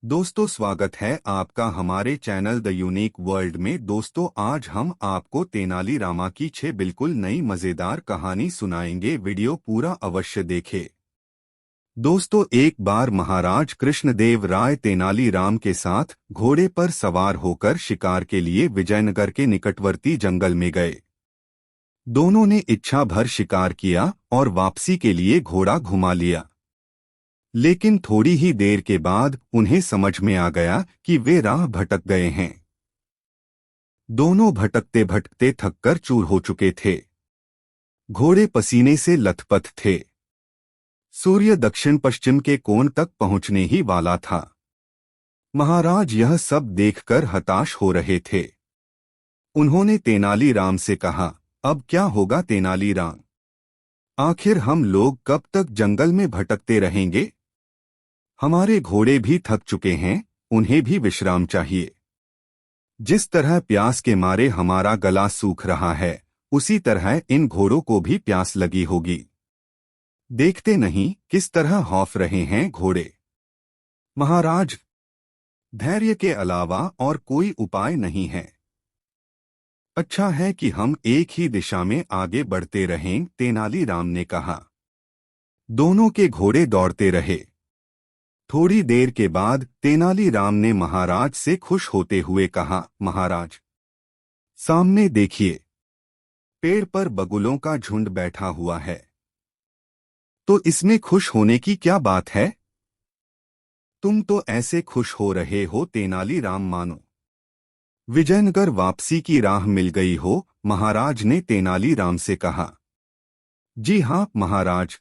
दोस्तों, स्वागत है आपका हमारे चैनल द यूनिक वर्ल्ड में। दोस्तों, आज हम आपको तेनाली रामा की 6 बिल्कुल नई मजेदार कहानी सुनाएंगे। वीडियो पूरा अवश्य देखें। दोस्तों, एक बार महाराज कृष्णदेव राय तेनाली राम के साथ घोड़े पर सवार होकर शिकार के लिए विजयनगर के निकटवर्ती जंगल में गए। दोनों ने इच्छा भर शिकार किया और वापसी के लिए घोड़ा घुमा लिया। लेकिन थोड़ी ही देर के बाद उन्हें समझ में आ गया कि वे राह भटक गए हैं। दोनों भटकते भटकते थककर चूर हो चुके थे। घोड़े पसीने से लथपथ थे। सूर्य दक्षिण पश्चिम के कोण तक पहुंचने ही वाला था। महाराज यह सब देखकर हताश हो रहे थे। उन्होंने तेनाली राम से कहा, अब क्या होगा तेनाली राम? आखिर हम लोग कब तक जंगल में भटकते रहेंगे? हमारे घोड़े भी थक चुके हैं, उन्हें भी विश्राम चाहिए। जिस तरह प्यास के मारे हमारा गला सूख रहा है, उसी तरह इन घोड़ों को भी प्यास लगी होगी। देखते नहीं किस तरह हौफ रहे हैं घोड़े। महाराज, धैर्य के अलावा और कोई उपाय नहीं है। अच्छा है कि हम एक ही दिशा में आगे बढ़ते रहें, तेनाली राम ने कहा। दोनों के घोड़े दौड़ते रहे। थोड़ी देर के बाद तेनाली राम ने महाराज से खुश होते हुए कहा, महाराज, सामने देखिए, पेड़ पर बगुलों का झुंड बैठा हुआ है। तो इसमें खुश होने की क्या बात है? तुम तो ऐसे खुश हो रहे हो तेनाली राम मानो विजयनगर वापसी की राह मिल गई हो। महाराज ने तेनाली राम से कहा। जी हाँ महाराज,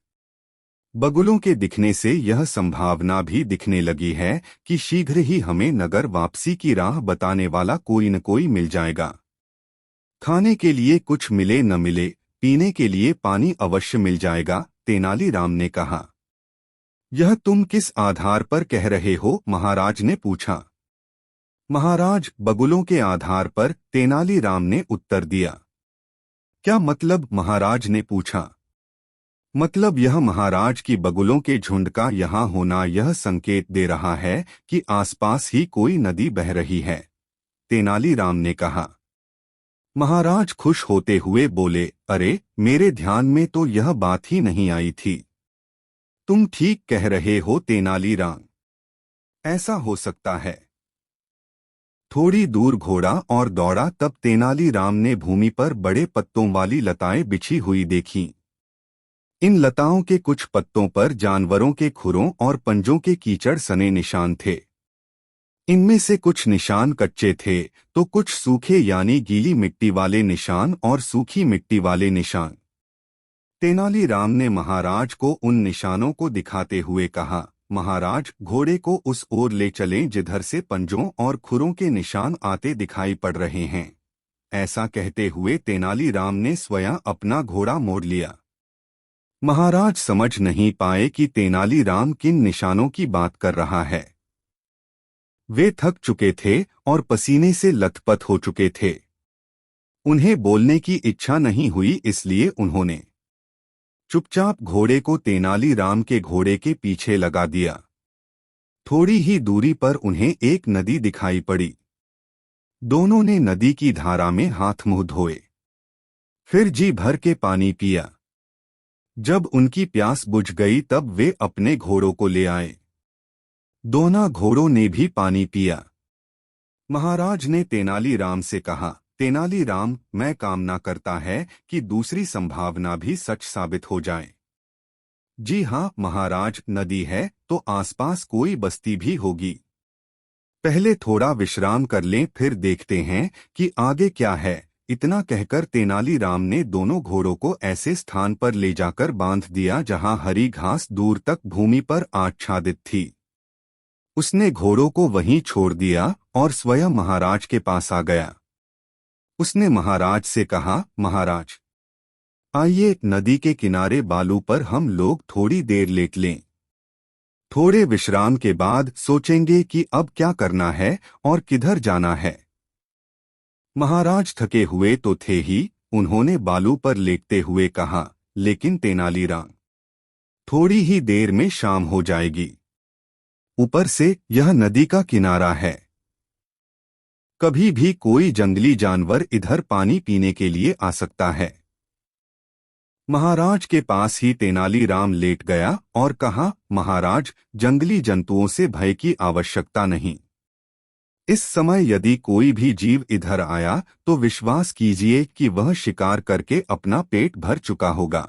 बगुलों के दिखने से यह संभावना भी दिखने लगी है कि शीघ्र ही हमें नगर वापसी की राह बताने वाला कोई न कोई मिल जाएगा। खाने के लिए कुछ मिले न मिले, पीने के लिए पानी अवश्य मिल जाएगा, तेनाली राम ने कहा। यह तुम किस आधार पर कह रहे हो? महाराज ने पूछा। महाराज, बगुलों के आधार पर, तेनाली राम ने उत्तर दिया। क्या मतलब? महाराज ने पूछा। मतलब यह महाराज की बगुलों के झुंड का यहाँ होना यह संकेत दे रहा है कि आसपास ही कोई नदी बह रही है, तेनाली राम ने कहा। महाराज खुश होते हुए बोले, अरे, मेरे ध्यान में तो यह बात ही नहीं आई थी। तुम ठीक कह रहे हो तेनाली राम, ऐसा हो सकता है। थोड़ी दूर घोड़ा और दौड़ा, तब तेनाली राम ने भूमि पर बड़े पत्तों वाली लताएं बिछी हुई देखीं। इन लताओं के कुछ पत्तों पर जानवरों के खुरों और पंजों के कीचड़ सने निशान थे। इनमें से कुछ निशान कच्चे थे तो कुछ सूखे यानी गीली मिट्टी वाले निशान और सूखी मिट्टी वाले निशान। तेनाली राम ने महाराज को उन निशानों को दिखाते हुए कहा, महाराज, घोड़े को उस ओर ले चलें जिधर से पंजों और खुरों के निशान आते दिखाई पड़ रहे हैं। ऐसा कहते हुए तेनाली राम ने स्वयं अपना घोड़ा मोड़ लिया। महाराज समझ नहीं पाए कि तेनाली राम किन निशानों की बात कर रहा है। वे थक चुके थे और पसीने से लथपथ हो चुके थे। उन्हें बोलने की इच्छा नहीं हुई, इसलिए उन्होंने चुपचाप घोड़े को तेनाली राम के घोड़े के पीछे लगा दिया। थोड़ी ही दूरी पर उन्हें एक नदी दिखाई पड़ी। दोनों ने नदी की धारा में हाथ मुंह धोए, फिर जी भर के पानी पिया। जब उनकी प्यास बुझ गई तब वे अपने घोड़ों को ले आए। दोनों घोड़ों ने भी पानी पिया। महाराज ने तेनाली राम से कहा, तेनाली राम, मैं कामना करता है कि दूसरी संभावना भी सच साबित हो जाए। जी हाँ महाराज, नदी है तो आसपास कोई बस्ती भी होगी। पहले थोड़ा विश्राम कर लें, फिर देखते हैं कि आगे क्या है। इतना कहकर तेनाली राम ने दोनों घोड़ों को ऐसे स्थान पर ले जाकर बांध दिया जहां हरी घास दूर तक भूमि पर आच्छादित थी। उसने घोड़ों को वहीं छोड़ दिया और स्वयं महाराज के पास आ गया। उसने महाराज से कहा, महाराज, आइए नदी के किनारे बालू पर हम लोग थोड़ी देर लेट लें। थोड़े विश्राम के बाद सोचेंगे कि अब क्या करना है और किधर जाना है। महाराज थके हुए तो थे ही, उन्होंने बालू पर लेटते हुए कहा, लेकिन तेनालीराम, थोड़ी ही देर में शाम हो जाएगी। ऊपर से यह नदी का किनारा है। कभी भी कोई जंगली जानवर इधर पानी पीने के लिए आ सकता है। महाराज के पास ही तेनालीराम लेट गया और कहा, महाराज, जंगली जंतुओं से भय की आवश्यकता नहीं। इस समय यदि कोई भी जीव इधर आया तो विश्वास कीजिए कि वह शिकार करके अपना पेट भर चुका होगा।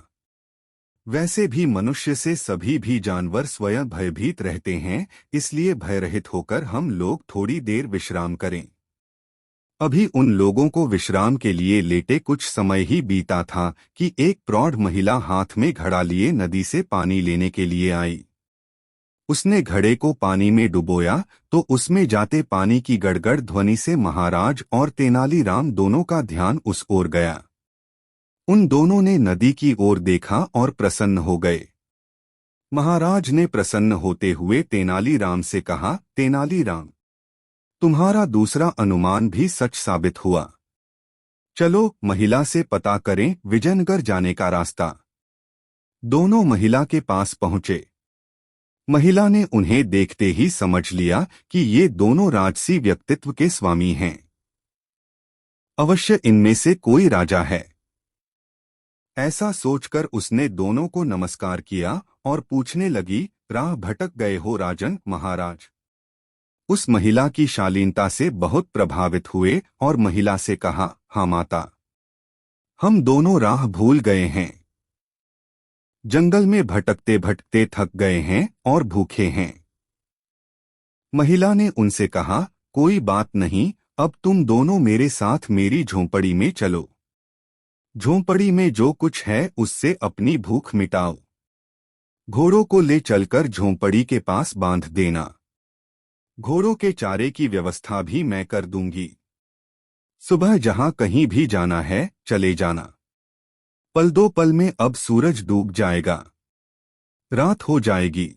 वैसे भी मनुष्य से सभी भी जानवर स्वयं भयभीत रहते हैं, इसलिए भयरहित होकर हम लोग थोड़ी देर विश्राम करें। अभी उन लोगों को विश्राम के लिए लेटे कुछ समय ही बीता था कि एक प्रौढ़ महिला हाथ में घड़ा लिए नदी से पानी लेने के लिए आई। उसने घड़े को पानी में डुबोया तो उसमें जाते पानी की गड़गड़ ध्वनि से महाराज और तेनालीराम दोनों का ध्यान उस ओर गया। उन दोनों ने नदी की ओर देखा और प्रसन्न हो गए। महाराज ने प्रसन्न होते हुए तेनालीराम से कहा, तेनालीराम, तुम्हारा दूसरा अनुमान भी सच साबित हुआ। चलो महिला से पता करें विजयनगर जाने का रास्ता। दोनों महिला के पास पहुंचे। महिला ने उन्हें देखते ही समझ लिया कि ये दोनों राजसी व्यक्तित्व के स्वामी हैं। अवश्य इनमें से कोई राजा है। ऐसा सोचकर उसने दोनों को नमस्कार किया और पूछने लगी, राह भटक गए हो राजन महाराज। उस महिला की शालीनता से बहुत प्रभावित हुए और महिला से कहा, हाँ माता, हम दोनों राह भूल गए हैं। जंगल में भटकते भटकते थक गए हैं और भूखे हैं। महिला ने उनसे कहा, कोई बात नहीं, अब तुम दोनों मेरे साथ मेरी झोंपड़ी में चलो। झोंपड़ी में जो कुछ है उससे अपनी भूख मिटाओ। घोड़ों को ले चलकर झोंपड़ी के पास बांध देना। घोड़ों के चारे की व्यवस्था भी मैं कर दूंगी। सुबह जहां कहीं भी जाना है चले जाना। पल दो पल में अब सूरज डूब जाएगा, रात हो जाएगी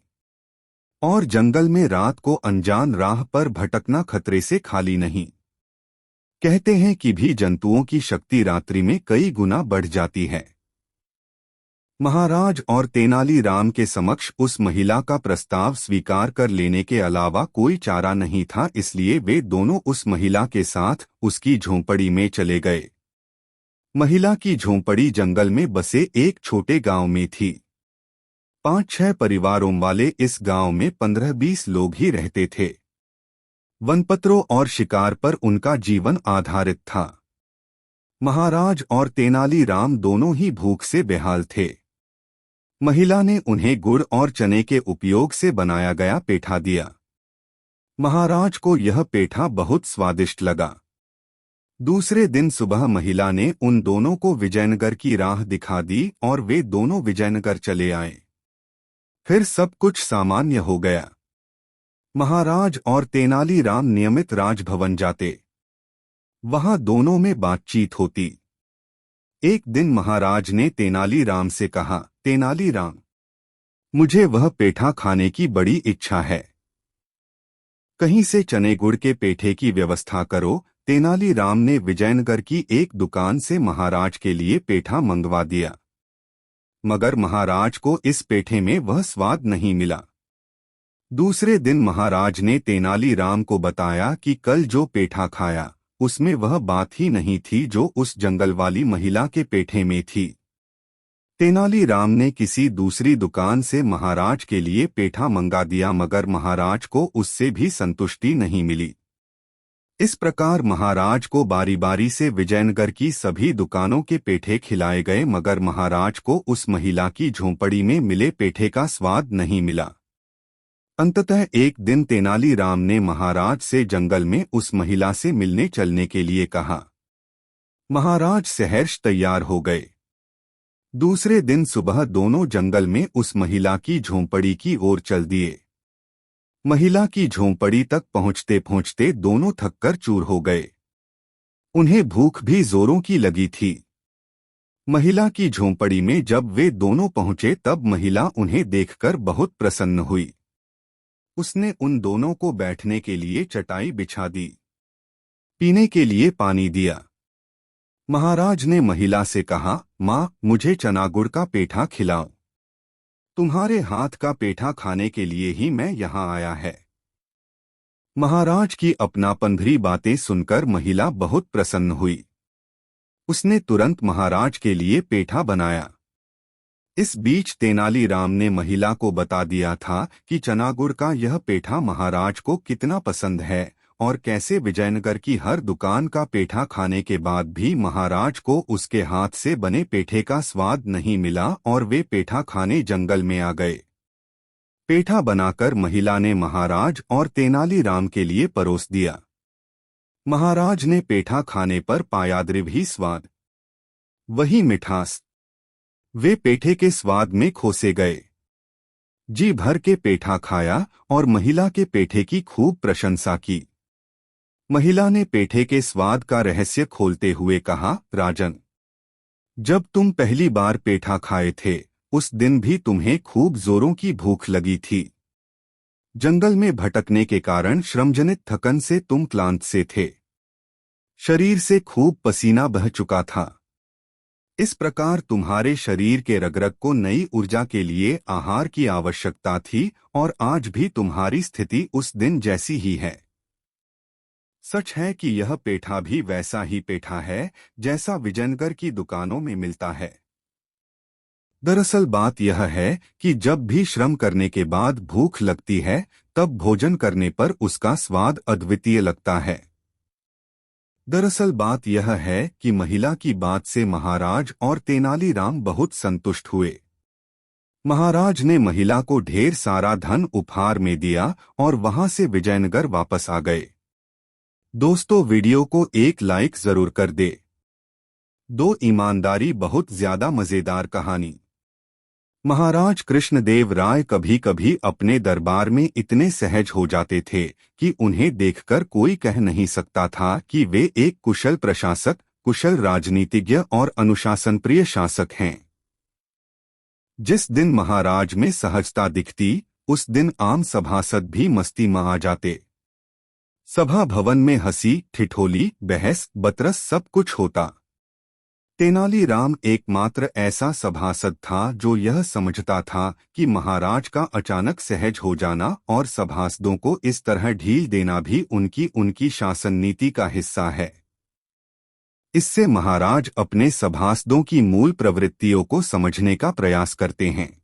और जंगल में रात को अनजान राह पर भटकना खतरे से खाली नहीं। कहते हैं कि भी जंतुओं की शक्ति रात्रि में कई गुना बढ़ जाती है। महाराज और तेनालीराम के समक्ष उस महिला का प्रस्ताव स्वीकार कर लेने के अलावा कोई चारा नहीं था, इसलिए वे दोनों उस महिला के साथ उसकी झोंपड़ी में चले गए। महिला की झोंपड़ी जंगल में बसे एक छोटे गांव में थी। 5-6 परिवारों वाले इस गांव में 15-20 लोग ही रहते थे। वनपत्रों और शिकार पर उनका जीवन आधारित था। महाराज और तेनालीराम दोनों ही भूख से बेहाल थे। महिला ने उन्हें गुड़ और चने के उपयोग से बनाया गया पेठा दिया। महाराज को यह पेठा बहुत स्वादिष्ट लगा। दूसरे दिन सुबह महिला ने उन दोनों को विजयनगर की राह दिखा दी और वे दोनों विजयनगर चले आए। फिर सब कुछ सामान्य हो गया। महाराज और तेनालीराम नियमित राजभवन जाते। वहां दोनों में बातचीत होती। एक दिन महाराज ने तेनालीराम से कहा, तेनालीराम, मुझे वह पेठा खाने की बड़ी इच्छा है। कहीं से चने गुड़ के पेठे की व्यवस्था करो। तेनालीराम ने विजयनगर की एक दुकान से महाराज के लिए पेठा मंगवा दिया, मगर महाराज को इस पेठे में वह स्वाद नहीं मिला। दूसरे दिन महाराज ने तेनालीराम को बताया कि कल जो पेठा खाया उसमें वह बात ही नहीं थी जो उस जंगल वाली महिला के पेठे में थी। तेनालीराम ने किसी दूसरी दुकान से महाराज के लिए पेठा मंगा दिया, मगर महाराज को उससे भी संतुष्टि नहीं मिली। इस प्रकार महाराज को बारी बारी से विजयनगर की सभी दुकानों के पेठे खिलाए गए, मगर महाराज को उस महिला की झोंपड़ी में मिले पेठे का स्वाद नहीं मिला। अंततः एक दिन तेनालीराम ने महाराज से जंगल में उस महिला से मिलने चलने के लिए कहा। महाराज सहर्ष तैयार हो गए। दूसरे दिन सुबह दोनों जंगल में उस महिला की झोंपड़ी की ओर चल दिए। महिला की झोंपड़ी तक पहुंचते पहुंचते दोनों थककर चूर हो गए। उन्हें भूख भी जोरों की लगी थी। महिला की झोंपड़ी में जब वे दोनों पहुंचे तब महिला उन्हें देखकर बहुत प्रसन्न हुई। उसने उन दोनों को बैठने के लिए चटाई बिछा दी, पीने के लिए पानी दिया। महाराज ने महिला से कहा, माँ, मुझे चना गुड़ का पेठा खिलाओ। तुम्हारे हाथ का पेठा खाने के लिए ही मैं यहाँ आया है। महाराज की अपनापन भरी बातें सुनकर महिला बहुत प्रसन्न हुई। उसने तुरंत महाराज के लिए पेठा बनाया। इस बीच तेनालीराम ने महिला को बता दिया था कि चनागुड़ का यह पेठा महाराज को कितना पसंद है और कैसे विजयनगर की हर दुकान का पेठा खाने के बाद भी महाराज को उसके हाथ से बने पेठे का स्वाद नहीं मिला और वे पेठा खाने जंगल में आ गए। पेठा बनाकर महिला ने महाराज और तेनालीराम के लिए परोस दिया। महाराज ने पेठा खाने पर पाया द्विभी स्वाद, वही मिठास। वे पेठे के स्वाद में खोसे गए। जी भर के पेठा खाया और महिला के पेठे की खूब प्रशंसा की। महिला ने पेठे के स्वाद का रहस्य खोलते हुए कहा, राजन, जब तुम पहली बार पेठा खाए थे उस दिन भी तुम्हें खूब जोरों की भूख लगी थी। जंगल में भटकने के कारण श्रमजनित थकन से तुम क्लांत से थे। शरीर से खूब पसीना बह चुका था। इस प्रकार तुम्हारे शरीर के रग-रग को नई ऊर्जा के लिए आहार की आवश्यकता थी और आज भी तुम्हारी स्थिति उस दिन जैसी ही है। सच है कि यह पेठा भी वैसा ही पेठा है जैसा विजयनगर की दुकानों में मिलता है। दरअसल बात यह है कि जब भी श्रम करने के बाद भूख लगती है तब भोजन करने पर उसका स्वाद अद्वितीय लगता है। दरअसल बात यह है कि महिला की बात से महाराज और तेनालीराम बहुत संतुष्ट हुए। महाराज ने महिला को ढेर सारा धन उपहार में दिया और वहां से विजयनगर वापस आ गए। दोस्तों, वीडियो को एक लाइक जरूर कर दे। दो ईमानदारी बहुत ज्यादा मजेदार कहानी। महाराज कृष्णदेव राय कभी कभी अपने दरबार में इतने सहज हो जाते थे कि उन्हें देखकर कोई कह नहीं सकता था कि वे एक कुशल प्रशासक, कुशल राजनीतिज्ञ और अनुशासनप्रिय शासक हैं। जिस दिन महाराज में सहजता दिखती उस दिन आम सभासद भी मस्ती में आ जाते। सभा भवन में हंसी, ठिठोली, बहस, बतरस सब कुछ होता। तेनालीराम एकमात्र ऐसा सभासद था जो यह समझता था कि महाराज का अचानक सहज हो जाना और सभासदों को इस तरह ढील देना भी उनकी शासन नीति का हिस्सा है। इससे महाराज अपने सभासदों की मूल प्रवृत्तियों को समझने का प्रयास करते हैं।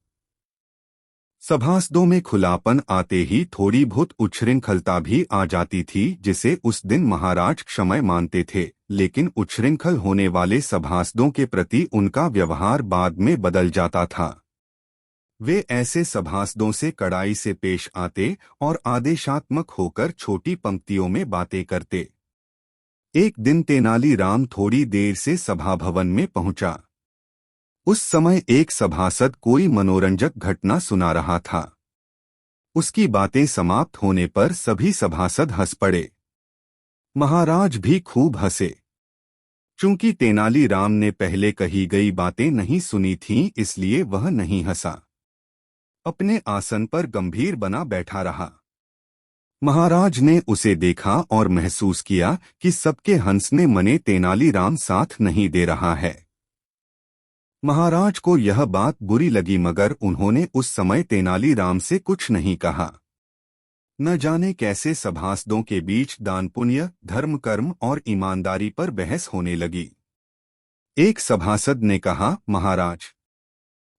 सभासदों में खुलापन आते ही थोड़ी बहुत उच्छृंखलता भी आ जाती थी जिसे उस दिन महाराज क्षम्य मानते थे, लेकिन उच्छृंखल होने वाले सभासदों के प्रति उनका व्यवहार बाद में बदल जाता था। वे ऐसे सभासदों से कड़ाई से पेश आते और आदेशात्मक होकर छोटी पंक्तियों में बातें करते। एक दिन तेनालीराम थोड़ी देर से सभा भवन में पहुंचा। उस समय एक सभासद कोई मनोरंजक घटना सुना रहा था। उसकी बातें समाप्त होने पर सभी सभासद हंस पड़े। महाराज भी खूब हंसे। चूंकि तेनालीराम ने पहले कही गई बातें नहीं सुनी थीं, इसलिए वह नहीं हंसा। अपने आसन पर गंभीर बना बैठा रहा। महाराज ने उसे देखा और महसूस किया कि सबके हंसने मने तेनालीराम साथ नहीं दे रहा है। महाराज को यह बात बुरी लगी, मगर उन्होंने उस समय तेनालीराम से कुछ नहीं कहा। न जाने कैसे सभासदों के बीच दान पुण्य, धर्म कर्म और ईमानदारी पर बहस होने लगी। एक सभासद ने कहा, महाराज,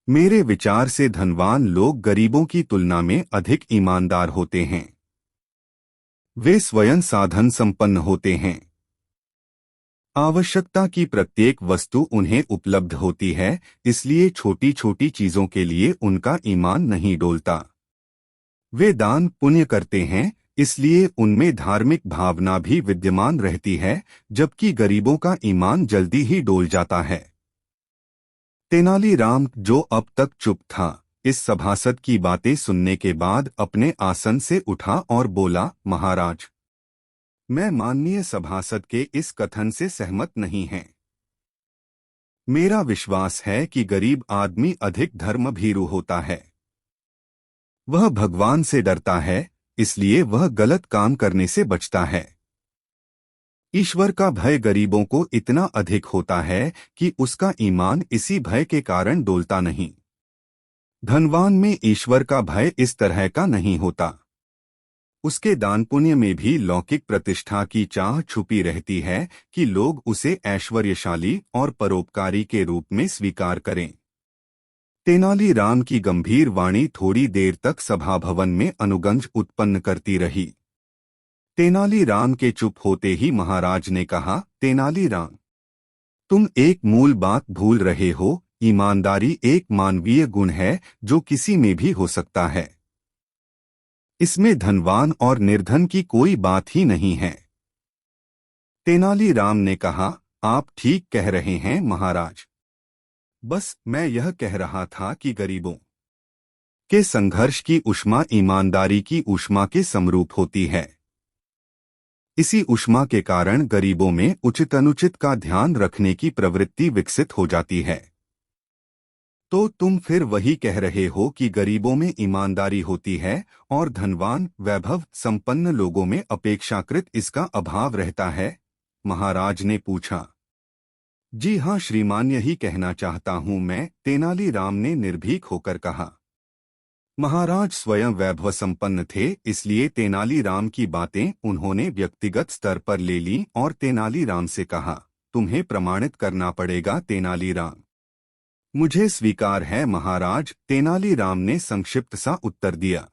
मेरे विचार से धनवान लोग गरीबों की तुलना में अधिक ईमानदार होते हैं। वे स्वयं साधन संपन्न होते हैं। आवश्यकता की प्रत्येक वस्तु उन्हें उपलब्ध होती है, इसलिए छोटी छोटी चीजों के लिए उनका ईमान नहीं डोलता। वे दान पुण्य करते हैं, इसलिए उनमें धार्मिक भावना भी विद्यमान रहती है, जबकि गरीबों का ईमान जल्दी ही डोल जाता है। तेनालीराम, जो अब तक चुप था, इस सभासद की बातें सुनने के बाद अपने आसन से उठा और बोला, महाराज, मैं माननीय सभासद के इस कथन से सहमत नहीं हैं। मेरा विश्वास है कि गरीब आदमी अधिक धर्मभीरू होता है। वह भगवान से डरता है, इसलिए वह गलत काम करने से बचता है। ईश्वर का भय गरीबों को इतना अधिक होता है कि उसका ईमान इसी भय के कारण डोलता नहीं। धनवान में ईश्वर का भय इस तरह का नहीं होता। उसके दान पुण्य में भी लौकिक प्रतिष्ठा की चाह छुपी रहती है कि लोग उसे ऐश्वर्यशाली और परोपकारी के रूप में स्वीकार करें। तेनालीराम की गंभीर वाणी थोड़ी देर तक सभा भवन में अनुगंज उत्पन्न करती रही। तेनालीराम के चुप होते ही महाराज ने कहा, तेनालीराम, तुम एक मूल बात भूल रहे हो। ईमानदारी एक मानवीय गुण है जो किसी में भी हो सकता है। इसमें धनवान और निर्धन की कोई बात ही नहीं है। तेनालीराम ने कहा, आप ठीक कह रहे हैं महाराज। बस मैं यह कह रहा था कि गरीबों के संघर्ष की ऊष्मा ईमानदारी की ऊष्मा के समरूप होती है। इसी ऊष्मा के कारण गरीबों में उचित अनुचित का ध्यान रखने की प्रवृत्ति विकसित हो जाती है। तो तुम फिर वही कह रहे हो कि गरीबों में ईमानदारी होती है और धनवान वैभव संपन्न लोगों में अपेक्षाकृत इसका अभाव रहता है? महाराज ने पूछा। जी हाँ श्रीमान, यही कहना चाहता हूँ मैं, तेनालीराम ने निर्भीक होकर कहा। महाराज स्वयं वैभव संपन्न थे, इसलिए तेनालीराम की बातें उन्होंने व्यक्तिगत स्तर पर ले ली और तेनालीराम से कहा, तुम्हें प्रमाणित करना पड़ेगा तेनालीराम। मुझे स्वीकार है महाराज, तेनालीराम ने संक्षिप्त सा उत्तर दिया।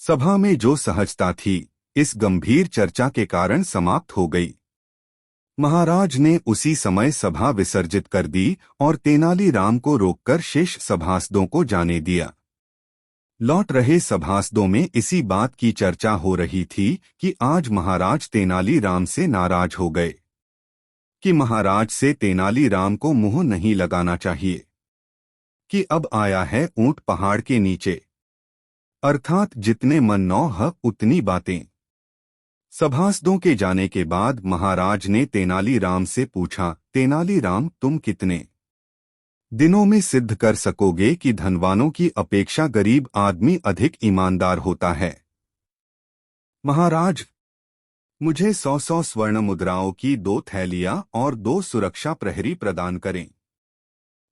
सभा में जो सहजता थी, इस गंभीर चर्चा के कारण समाप्त हो गई। महाराज ने उसी समय सभा विसर्जित कर दी और तेनालीराम को रोककर शेष सभासदों को जाने दिया। लौट रहे सभासदों में इसी बात की चर्चा हो रही थी कि आज महाराज तेनालीराम से नाराज हो गए, कि महाराज से तेनालीराम को मुंह नहीं लगाना चाहिए, कि अब आया है ऊंट पहाड़ के नीचे, अर्थात जितने मन नौ ह उतनी बातें। सभासदों के जाने के बाद महाराज ने तेनालीराम से पूछा, तेनालीराम, तुम कितने दिनों में सिद्ध कर सकोगे कि धनवानों की अपेक्षा गरीब आदमी अधिक ईमानदार होता है? महाराज, मुझे 100 स्वर्ण मुद्राओं की 2 थैलियां और 2 सुरक्षा प्रहरी प्रदान करें।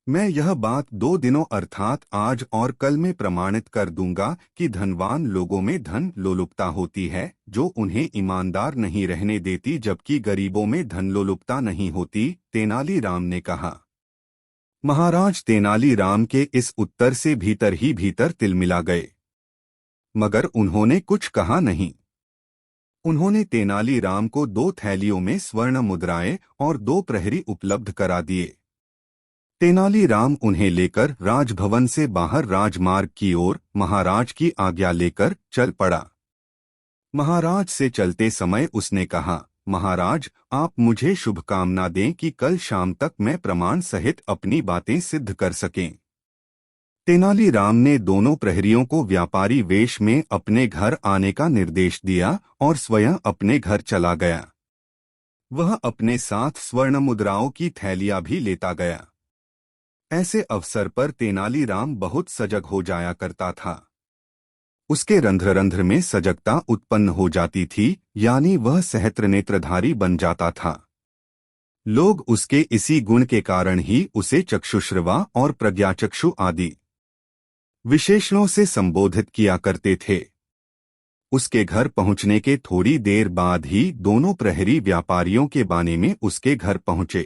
मैं यह बात 2 दिनों अर्थात आज और कल में प्रमाणित कर दूंगा कि धनवान लोगों में धन लोलुपता होती है जो उन्हें ईमानदार नहीं रहने देती, जबकि गरीबों में धन लोलुपता नहीं होती, तेनालीराम ने कहा। महाराज तेनालीराम के इस उत्तर से भीतर ही भीतर तिलमिला गए, मगर उन्होंने कुछ कहा नहीं। उन्होंने तेनालीराम को 2 थैलियों में स्वर्ण मुद्राएं और 2 प्रहरी उपलब्ध करा दिए। तेनालीराम उन्हें लेकर राजभवन से बाहर राजमार्ग की ओर महाराज की आज्ञा लेकर चल पड़ा। महाराज से चलते समय उसने कहा, महाराज, आप मुझे शुभकामना दें कि कल शाम तक मैं प्रमाण सहित अपनी बातें सिद्ध कर सकें। तेनालीराम ने दोनों प्रहरियों को व्यापारी वेश में अपने घर आने का निर्देश दिया और स्वयं अपने घर चला गया। वह अपने साथ स्वर्ण मुद्राओं की थैलियां भी लेता गया। ऐसे अवसर पर तेनालीराम बहुत सजग हो जाया करता था। उसके रंध्र रंध्र में सजगता उत्पन्न हो जाती थी, यानी वह सहस्त्र नेत्रधारी बन जाता था। लोग उसके इसी गुण के कारण ही उसे चक्षुश्रवा और प्रज्ञाचक्षु आदि विशेषणों से संबोधित किया करते थे। उसके घर पहुंचने के थोड़ी देर बाद ही दोनों प्रहरी व्यापारियों के बाने में उसके घर पहुंचे।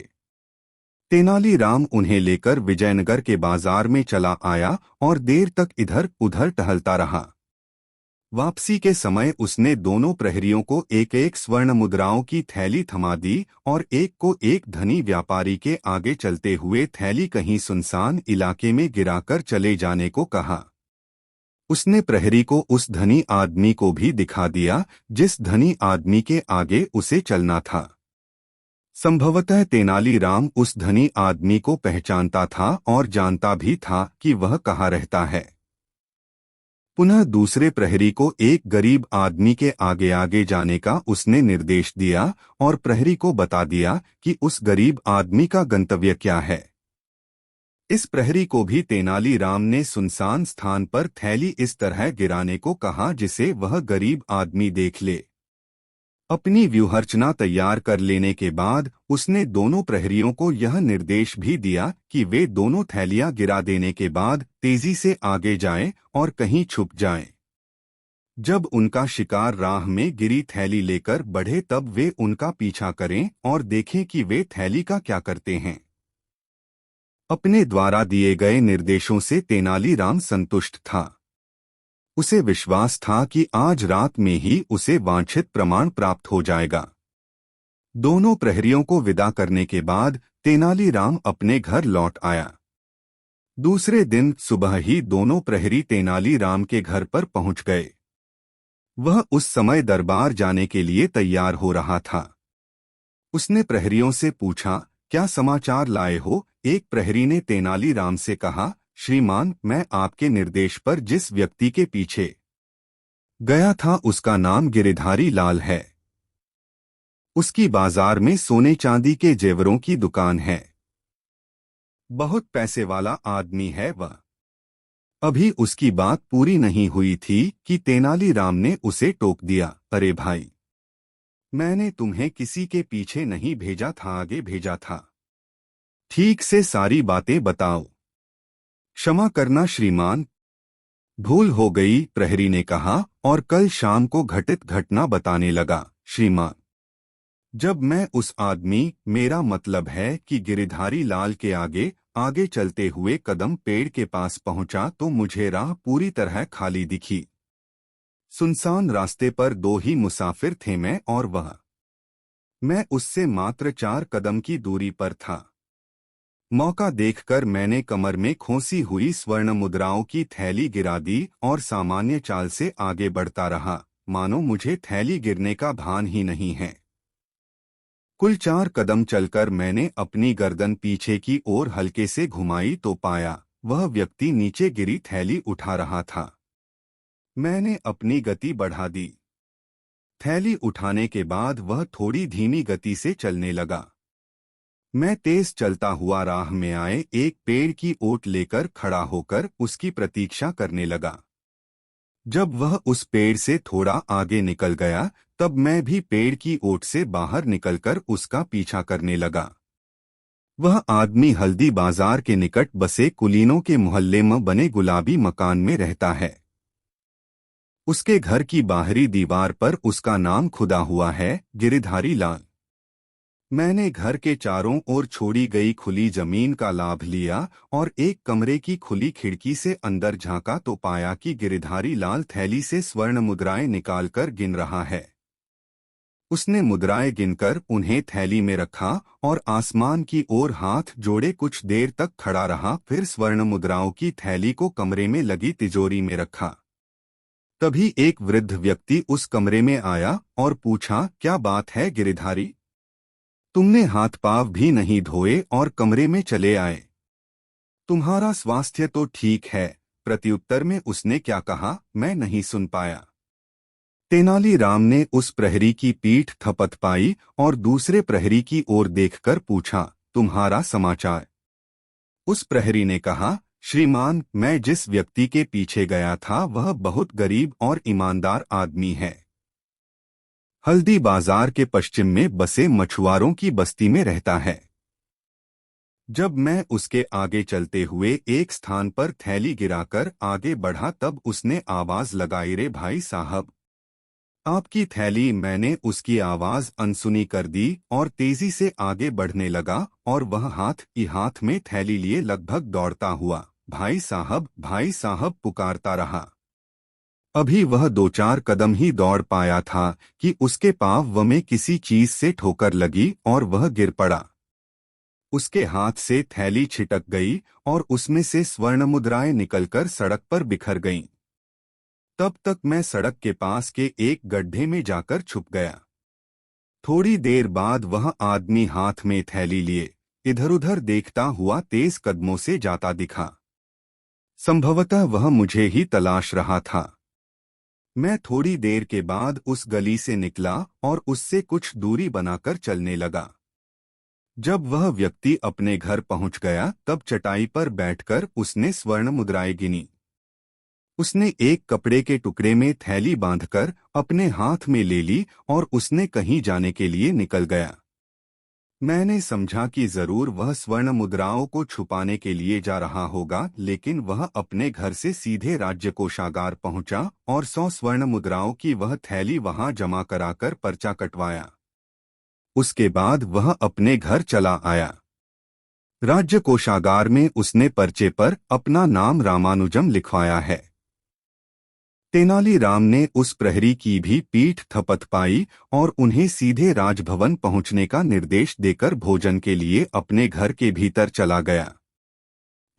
तेनालीराम उन्हें लेकर विजयनगर के बाजार में चला आया और देर तक इधर उधर टहलता रहा। वापसी के समय उसने दोनों प्रहरियों को एक एक स्वर्ण मुद्राओं की थैली थमा दी और एक को एक धनी व्यापारी के आगे चलते हुए थैली कहीं सुनसान इलाके में गिराकर चले जाने को कहा। उसने प्रहरी को उस धनी आदमी को भी दिखा दिया जिस धनी आदमी के आगे उसे चलना था। संभवतः तेनालीराम उस धनी आदमी को पहचानता था और जानता भी था कि वह कहाँ रहता है। पुनः दूसरे प्रहरी को एक गरीब आदमी के आगे आगे जाने का उसने निर्देश दिया और प्रहरी को बता दिया कि उस गरीब आदमी का गंतव्य क्या है। इस प्रहरी को भी तेनालीराम ने सुनसान स्थान पर थैली इस तरह गिराने को कहा जिसे वह गरीब आदमी देख ले। अपनी व्यूहरचना तैयार कर लेने के बाद उसने दोनों प्रहरियों को यह निर्देश भी दिया कि वे दोनों थैलियां गिरा देने के बाद तेजी से आगे जाएं और कहीं छुप जाएं। जब उनका शिकार राह में गिरी थैली लेकर बढ़े तब वे उनका पीछा करें और देखें कि वे थैली का क्या करते हैं। अपने द्वारा दिए गए निर्देशों से तेनालीराम संतुष्ट था। उसे विश्वास था कि आज रात में ही उसे वांछित प्रमाण प्राप्त हो जाएगा। दोनों प्रहरियों को विदा करने के बाद तेनालीराम अपने घर लौट आया। दूसरे दिन सुबह ही दोनों प्रहरी तेनालीराम के घर पर पहुंच गए। वह उस समय दरबार जाने के लिए तैयार हो रहा था। उसने प्रहरियों से पूछा, क्या समाचार लाए हो? एक प्रहरी ने तेनालीराम से कहा, श्रीमान, मैं आपके निर्देश पर जिस व्यक्ति के पीछे गया था उसका नाम गिरिधारी लाल है। उसकी बाजार में सोने चांदी के जेवरों की दुकान है। बहुत पैसे वाला आदमी है वह। अभी उसकी बात पूरी नहीं हुई थी कि तेनालीराम ने उसे टोक दिया, अरे भाई, मैंने तुम्हें किसी के पीछे नहीं भेजा था, आगे भेजा था। ठीक से सारी बातें बताओ। क्षमा करना श्रीमान, भूल हो गई, प्रहरी ने कहा और कल शाम को घटित घटना बताने लगा। श्रीमान, जब मैं उस आदमी, मेरा मतलब है कि गिरिधारी लाल के आगे आगे चलते हुए कदम पेड़ के पास पहुंचा तो मुझे राह पूरी तरह खाली दिखी। सुनसान रास्ते पर दो ही मुसाफिर थे, मैं और वह। मैं उससे मात्र 4 कदम की दूरी पर था। मौका देखकर मैंने कमर में खोसी हुई स्वर्ण मुद्राओं की थैली गिरा दी और सामान्य चाल से आगे बढ़ता रहा, मानो मुझे थैली गिरने का भान ही नहीं है। कुल 4 कदम चलकर मैंने अपनी गर्दन पीछे की ओर हल्के से घुमाई तो पाया वह व्यक्ति नीचे गिरी थैली उठा रहा था। मैंने अपनी गति बढ़ा दी। थैली उठाने के बाद वह थोड़ी धीमी गति से चलने लगा। मैं तेज चलता हुआ राह में आए एक पेड़ की ओट लेकर खड़ा होकर उसकी प्रतीक्षा करने लगा। जब वह उस पेड़ से थोड़ा आगे निकल गया तब मैं भी पेड़ की ओट से बाहर निकलकर उसका पीछा करने लगा। वह आदमी हल्दी बाजार के निकट बसे कुलीनों के मोहल्ले में बने गुलाबी मकान में रहता है। उसके घर की बाहरी दीवार पर उसका नाम खुदा हुआ है, गिरिधारी लाल। मैंने घर के चारों ओर छोड़ी गई खुली जमीन का लाभ लिया और एक कमरे की खुली खिड़की से अंदर झांका तो पाया कि गिरिधारी लाल थैली से स्वर्ण मुद्राएं निकालकर गिन रहा है। उसने मुद्राएं गिनकर उन्हें थैली में रखा और आसमान की ओर हाथ जोड़े कुछ देर तक खड़ा रहा, फिर स्वर्ण मुद्राओं की थैली को कमरे में लगी तिजोरी में रखा। तभी एक वृद्ध व्यक्ति उस कमरे में आया और पूछा, क्या बात है गिरिधारी, तुमने हाथ पांव भी नहीं धोए और कमरे में चले आए। तुम्हारा स्वास्थ्य तो ठीक है? प्रत्युत्तर में उसने क्या कहा मैं नहीं सुन पाया। तेनालीराम ने उस प्रहरी की पीठ थपथपाई और दूसरे प्रहरी की ओर देखकर पूछा, तुम्हारा समाचार? उस प्रहरी ने कहा, श्रीमान, मैं जिस व्यक्ति के पीछे गया था वह बहुत गरीब और ईमानदार आदमी है। हल्दी बाजार के पश्चिम में बसे मछुआरों की बस्ती में रहता है। जब मैं उसके आगे चलते हुए एक स्थान पर थैली गिराकर आगे बढ़ा तब उसने आवाज लगाई, रे भाई साहब, आपकी थैली। मैंने उसकी आवाज अनसुनी कर दी और तेजी से आगे बढ़ने लगा और वह हाथ में थैली लिए लगभग दौड़ता हुआ भाई साहब पुकारता रहा। अभी वह 2-4 कदम ही दौड़ पाया था कि उसके पांव में किसी चीज से ठोकर लगी और वह गिर पड़ा। उसके हाथ से थैली छिटक गई और उसमें से स्वर्ण मुद्राएं निकलकर सड़क पर बिखर गईं। तब तक मैं सड़क के पास के एक गड्ढे में जाकर छुप गया। थोड़ी देर बाद वह आदमी हाथ में थैली लिए इधर उधर देखता हुआ तेज कदमों से जाता दिखा। संभवतः वह मुझे ही तलाश रहा था। मैं थोड़ी देर के बाद उस गली से निकला और उससे कुछ दूरी बनाकर चलने लगा। जब वह व्यक्ति अपने घर पहुंच गया तब चटाई पर बैठकर उसने स्वर्ण मुद्राएं गिनी। उसने एक कपड़े के टुकड़े में थैली बांधकर अपने हाथ में ले ली और उसने कहीं जाने के लिए निकल गया। मैंने समझा कि जरूर वह स्वर्ण मुद्राओं को छुपाने के लिए जा रहा होगा, लेकिन वह अपने घर से सीधे राज्य कोषागार पहुंचा और 100 स्वर्ण मुद्राओं की वह थैली वहां जमा कराकर पर्चा कटवाया। उसके बाद वह अपने घर चला आया। राज्य कोषागार में उसने पर्चे पर अपना नाम रामानुजम लिखवाया है। तेनालीराम ने उस प्रहरी की भी पीठ थपथपाई और उन्हें सीधे राजभवन पहुंचने का निर्देश देकर भोजन के लिए अपने घर के भीतर चला गया।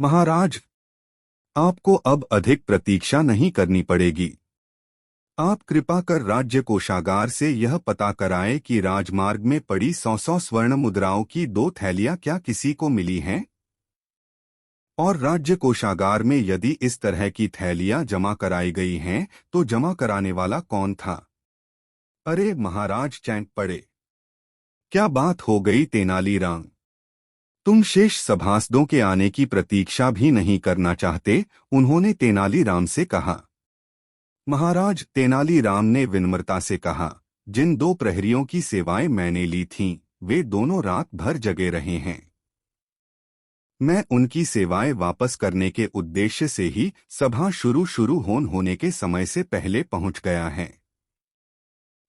महाराज, आपको अब अधिक प्रतीक्षा नहीं करनी पड़ेगी। आप कृपा कर राज्य कोषागार से यह पता कराएं कि राजमार्ग में पड़ी 100 स्वर्ण मुद्राओं की 2 थैलियां क्या किसी को मिली हैं? और राज्य कोषागार में यदि इस तरह की थैलियां जमा कराई गई हैं, तो जमा कराने वाला कौन था? अरे महाराज चैंक पड़े। क्या बात हो गई तेनालीराम? तुम शेष सभासदों के आने की प्रतीक्षा भी नहीं करना चाहते? उन्होंने तेनालीराम से कहा। महाराज, तेनालीराम ने विनम्रता से कहा, जिन 2 प्रहरियों की सेवाएं मैंने ली थीं, वे दोनों रात भर जगे रहे हैं। मैं उनकी सेवाएं वापस करने के उद्देश्य से ही सभा शुरू होने के समय से पहले पहुंच गया है।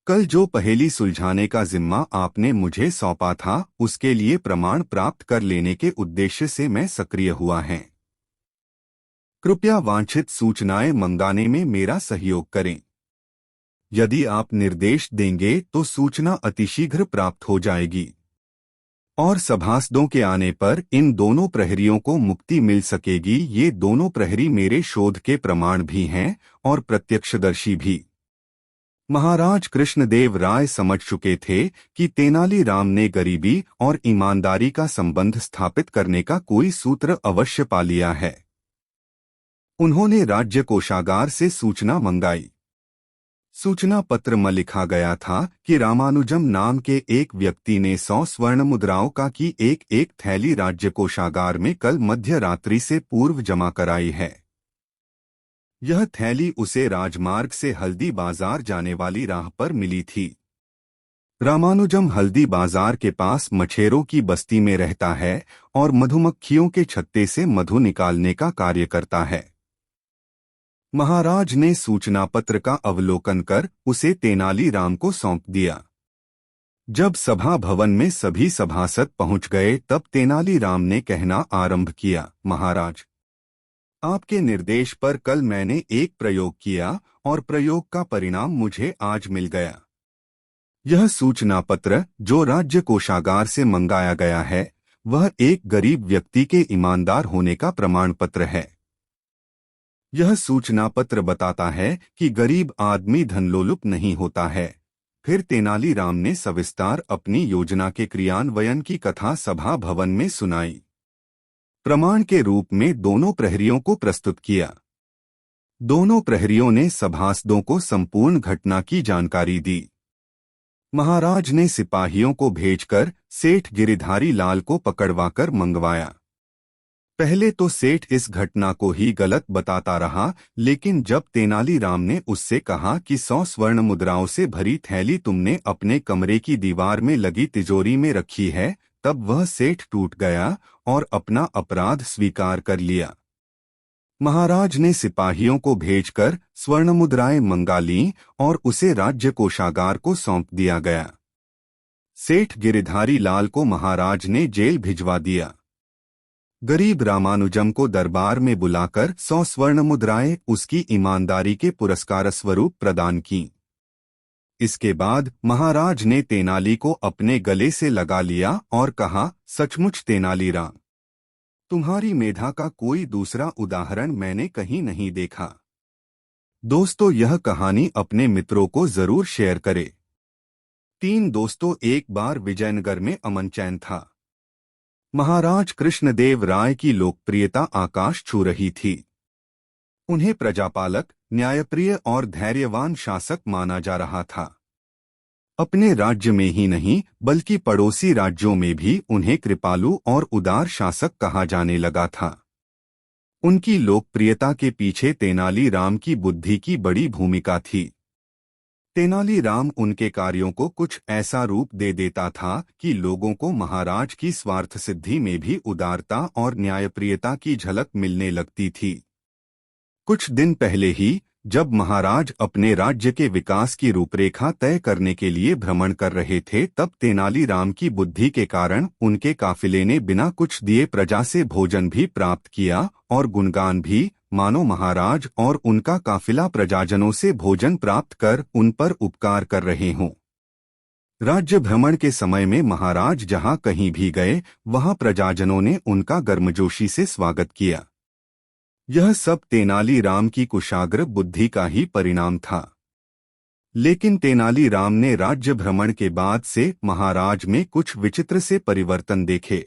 कल जो पहेली सुलझाने का जिम्मा आपने मुझे सौंपा था, उसके लिए प्रमाण प्राप्त कर लेने के उद्देश्य से मैं सक्रिय हुआ है। कृपया वांछित सूचनाएं मंगाने में मेरा सहयोग करें। यदि आप निर्देश देंगे तो सूचना अतिशीघ्र प्राप्त हो जाएगी और सभासदों के आने पर इन दोनों प्रहरियों को मुक्ति मिल सकेगी। ये दोनों प्रहरी मेरे शोध के प्रमाण भी हैं और प्रत्यक्षदर्शी भी। महाराज कृष्णदेव राय समझ चुके थे कि तेनालीराम ने गरीबी और ईमानदारी का संबंध स्थापित करने का कोई सूत्र अवश्य पा लिया है। उन्होंने राज्य कोषागार से सूचना मंगाई। सूचना पत्र में लिखा गया था कि रामानुजम नाम के एक व्यक्ति ने 100 स्वर्ण मुद्राओं का की एक थैली राज्य कोषागार में कल मध्य रात्रि से पूर्व जमा कराई है। यह थैली उसे राजमार्ग से हल्दी बाजार जाने वाली राह पर मिली थी। रामानुजम हल्दी बाजार के पास मछेरों की बस्ती में रहता है और मधुमक्खियों के छत्ते से मधु निकालने का कार्य करता है। महाराज ने सूचना पत्र का अवलोकन कर उसे तेनालीराम को सौंप दिया। जब सभा भवन में सभी सभासद पहुंच गए तब तेनालीराम ने कहना आरंभ किया, महाराज, आपके निर्देश पर कल मैंने एक प्रयोग किया और प्रयोग का परिणाम मुझे आज मिल गया। यह सूचना पत्र जो राज्य कोषागार से मंगाया गया है, वह एक गरीब व्यक्ति के ईमानदार होने का प्रमाण पत्र है। यह सूचना पत्र बताता है कि गरीब आदमी धनलोलुप नहीं होता है। फिर तेनालीराम ने सविस्तार अपनी योजना के क्रियान्वयन की कथा सभा भवन में सुनाई। प्रमाण के रूप में दोनों प्रहरियों को प्रस्तुत किया। दोनों प्रहरियों ने सभासदों को संपूर्ण घटना की जानकारी दी। महाराज ने सिपाहियों को भेजकर सेठ गिरिधारी लाल को पकड़वाकर मंगवाया। पहले तो सेठ इस घटना को ही गलत बताता रहा, लेकिन जब तेनालीराम ने उससे कहा कि 100 स्वर्ण मुद्राओं से भरी थैली तुमने अपने कमरे की दीवार में लगी तिजोरी में रखी है, तब वह सेठ टूट गया और अपना अपराध स्वीकार कर लिया। महाराज ने सिपाहियों को भेजकर स्वर्ण मुद्राएं मंगा लीं और उसे राज्य कोषागार को सौंप दिया गया। सेठ गिरिधारी लाल को महाराज ने जेल भिजवा दिया। गरीब रामानुजम को दरबार में बुलाकर 100 स्वर्ण मुद्राएं उसकी ईमानदारी के पुरस्कार स्वरूप प्रदान की। इसके बाद महाराज ने तेनाली को अपने गले से लगा लिया और कहा, सचमुच तेनालीराम, तुम्हारी मेधा का कोई दूसरा उदाहरण मैंने कहीं नहीं देखा। दोस्तों, यह कहानी अपने मित्रों को जरूर शेयर करें। 3 दोस्तों, एक बार विजयनगर में अमन चैन था। महाराज कृष्णदेव राय की लोकप्रियता आकाश छू रही थी। उन्हें प्रजापालक, न्यायप्रिय और धैर्यवान शासक माना जा रहा था। अपने राज्य में ही नहीं बल्कि पड़ोसी राज्यों में भी उन्हें कृपालु और उदार शासक कहा जाने लगा था। उनकी लोकप्रियता के पीछे तेनालीराम की बुद्धि की बड़ी भूमिका थी। तेनालीराम उनके कार्यों को कुछ ऐसा रूप दे देता था कि लोगों को महाराज की स्वार्थ सिद्धि में भी उदारता और न्यायप्रियता की झलक मिलने लगती थी। कुछ दिन पहले ही जब महाराज अपने राज्य के विकास की रूपरेखा तय करने के लिए भ्रमण कर रहे थे, तब तेनालीराम की बुद्धि के कारण उनके काफिले ने बिना कुछ दिए प्रजा से भोजन भी प्राप्त किया और गुणगान भी, मानो महाराज और उनका काफिला प्रजाजनों से भोजन प्राप्त कर उन पर उपकार कर रहे हों। राज्य भ्रमण के समय में महाराज जहां कहीं भी गए, वहां प्रजाजनों ने उनका गर्मजोशी से स्वागत किया। यह सब तेनालीराम की कुशाग्र बुद्धि का ही परिणाम था। लेकिन तेनालीराम ने राज्य भ्रमण के बाद से महाराज में कुछ विचित्र से परिवर्तन देखे।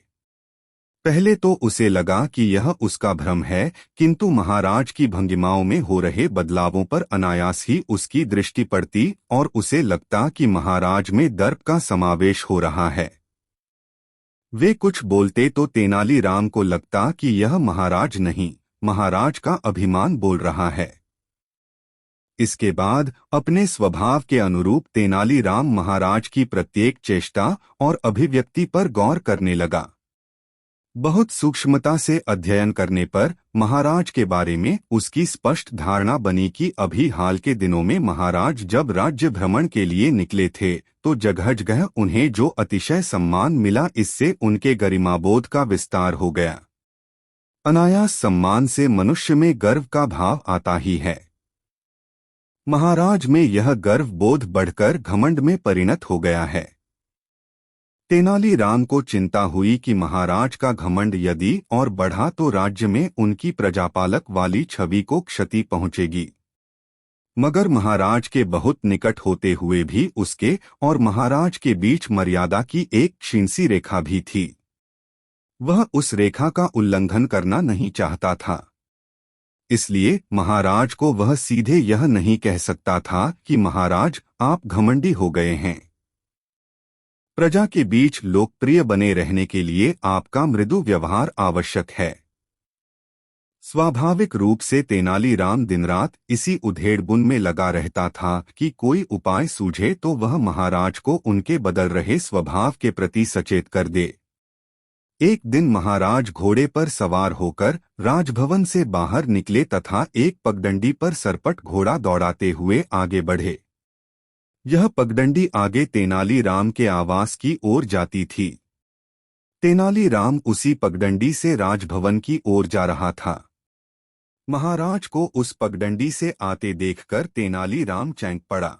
पहले तो उसे लगा कि यह उसका भ्रम है, किंतु महाराज की भंगिमाओं में हो रहे बदलावों पर अनायास ही उसकी दृष्टि पड़ती और उसे लगता कि महाराज में दर्प का समावेश हो रहा है। वे कुछ बोलते तो तेनालीराम को लगता कि यह महाराज नहीं, महाराज का अभिमान बोल रहा है। इसके बाद अपने स्वभाव के अनुरूप तेनालीराम महाराज की प्रत्येक चेष्टा और अभिव्यक्ति पर गौर करने लगा। बहुत सूक्ष्मता से अध्ययन करने पर महाराज के बारे में उसकी स्पष्ट धारणा बनी कि अभी हाल के दिनों में महाराज जब राज्य भ्रमण के लिए निकले थे तो जगह जगह उन्हें जो अतिशय सम्मान मिला, इससे उनके गरिमाबोध का विस्तार हो गया। अनायास सम्मान से मनुष्य में गर्व का भाव आता ही है। महाराज में यह गर्व बोध बढ़कर घमंड में परिणत हो गया है। तेनालीराम को चिंता हुई कि महाराज का घमंड यदि और बढ़ा तो राज्य में उनकी प्रजापालक वाली छवि को क्षति पहुंचेगी। मगर महाराज के बहुत निकट होते हुए भी उसके और महाराज के बीच मर्यादा की एक क्षीण सी रेखा भी थी। वह उस रेखा का उल्लंघन करना नहीं चाहता था। इसलिए महाराज को वह सीधे यह नहीं कह सकता था कि महाराज आप घमंडी हो गए हैं। प्रजा के बीच लोकप्रिय बने रहने के लिए आपका मृदु व्यवहार आवश्यक है। स्वाभाविक रूप से तेनालीराम दिन रात इसी उधेड़बुन में लगा रहता था कि कोई उपाय सूझे तो वह महाराज को उनके बदल रहे स्वभाव के प्रति सचेत कर दे। एक दिन महाराज घोड़े पर सवार होकर राजभवन से बाहर निकले तथा एक पगडंडी पर सरपट घोड़ा दौड़ाते हुए आगे बढ़े। यह पगडंडी आगे तेनालीराम के आवास की ओर जाती थी। तेनालीराम उसी पगडंडी से राजभवन की ओर जा रहा था। महाराज को उस पगडंडी से आते देखकर तेनालीराम चौंक पड़ा।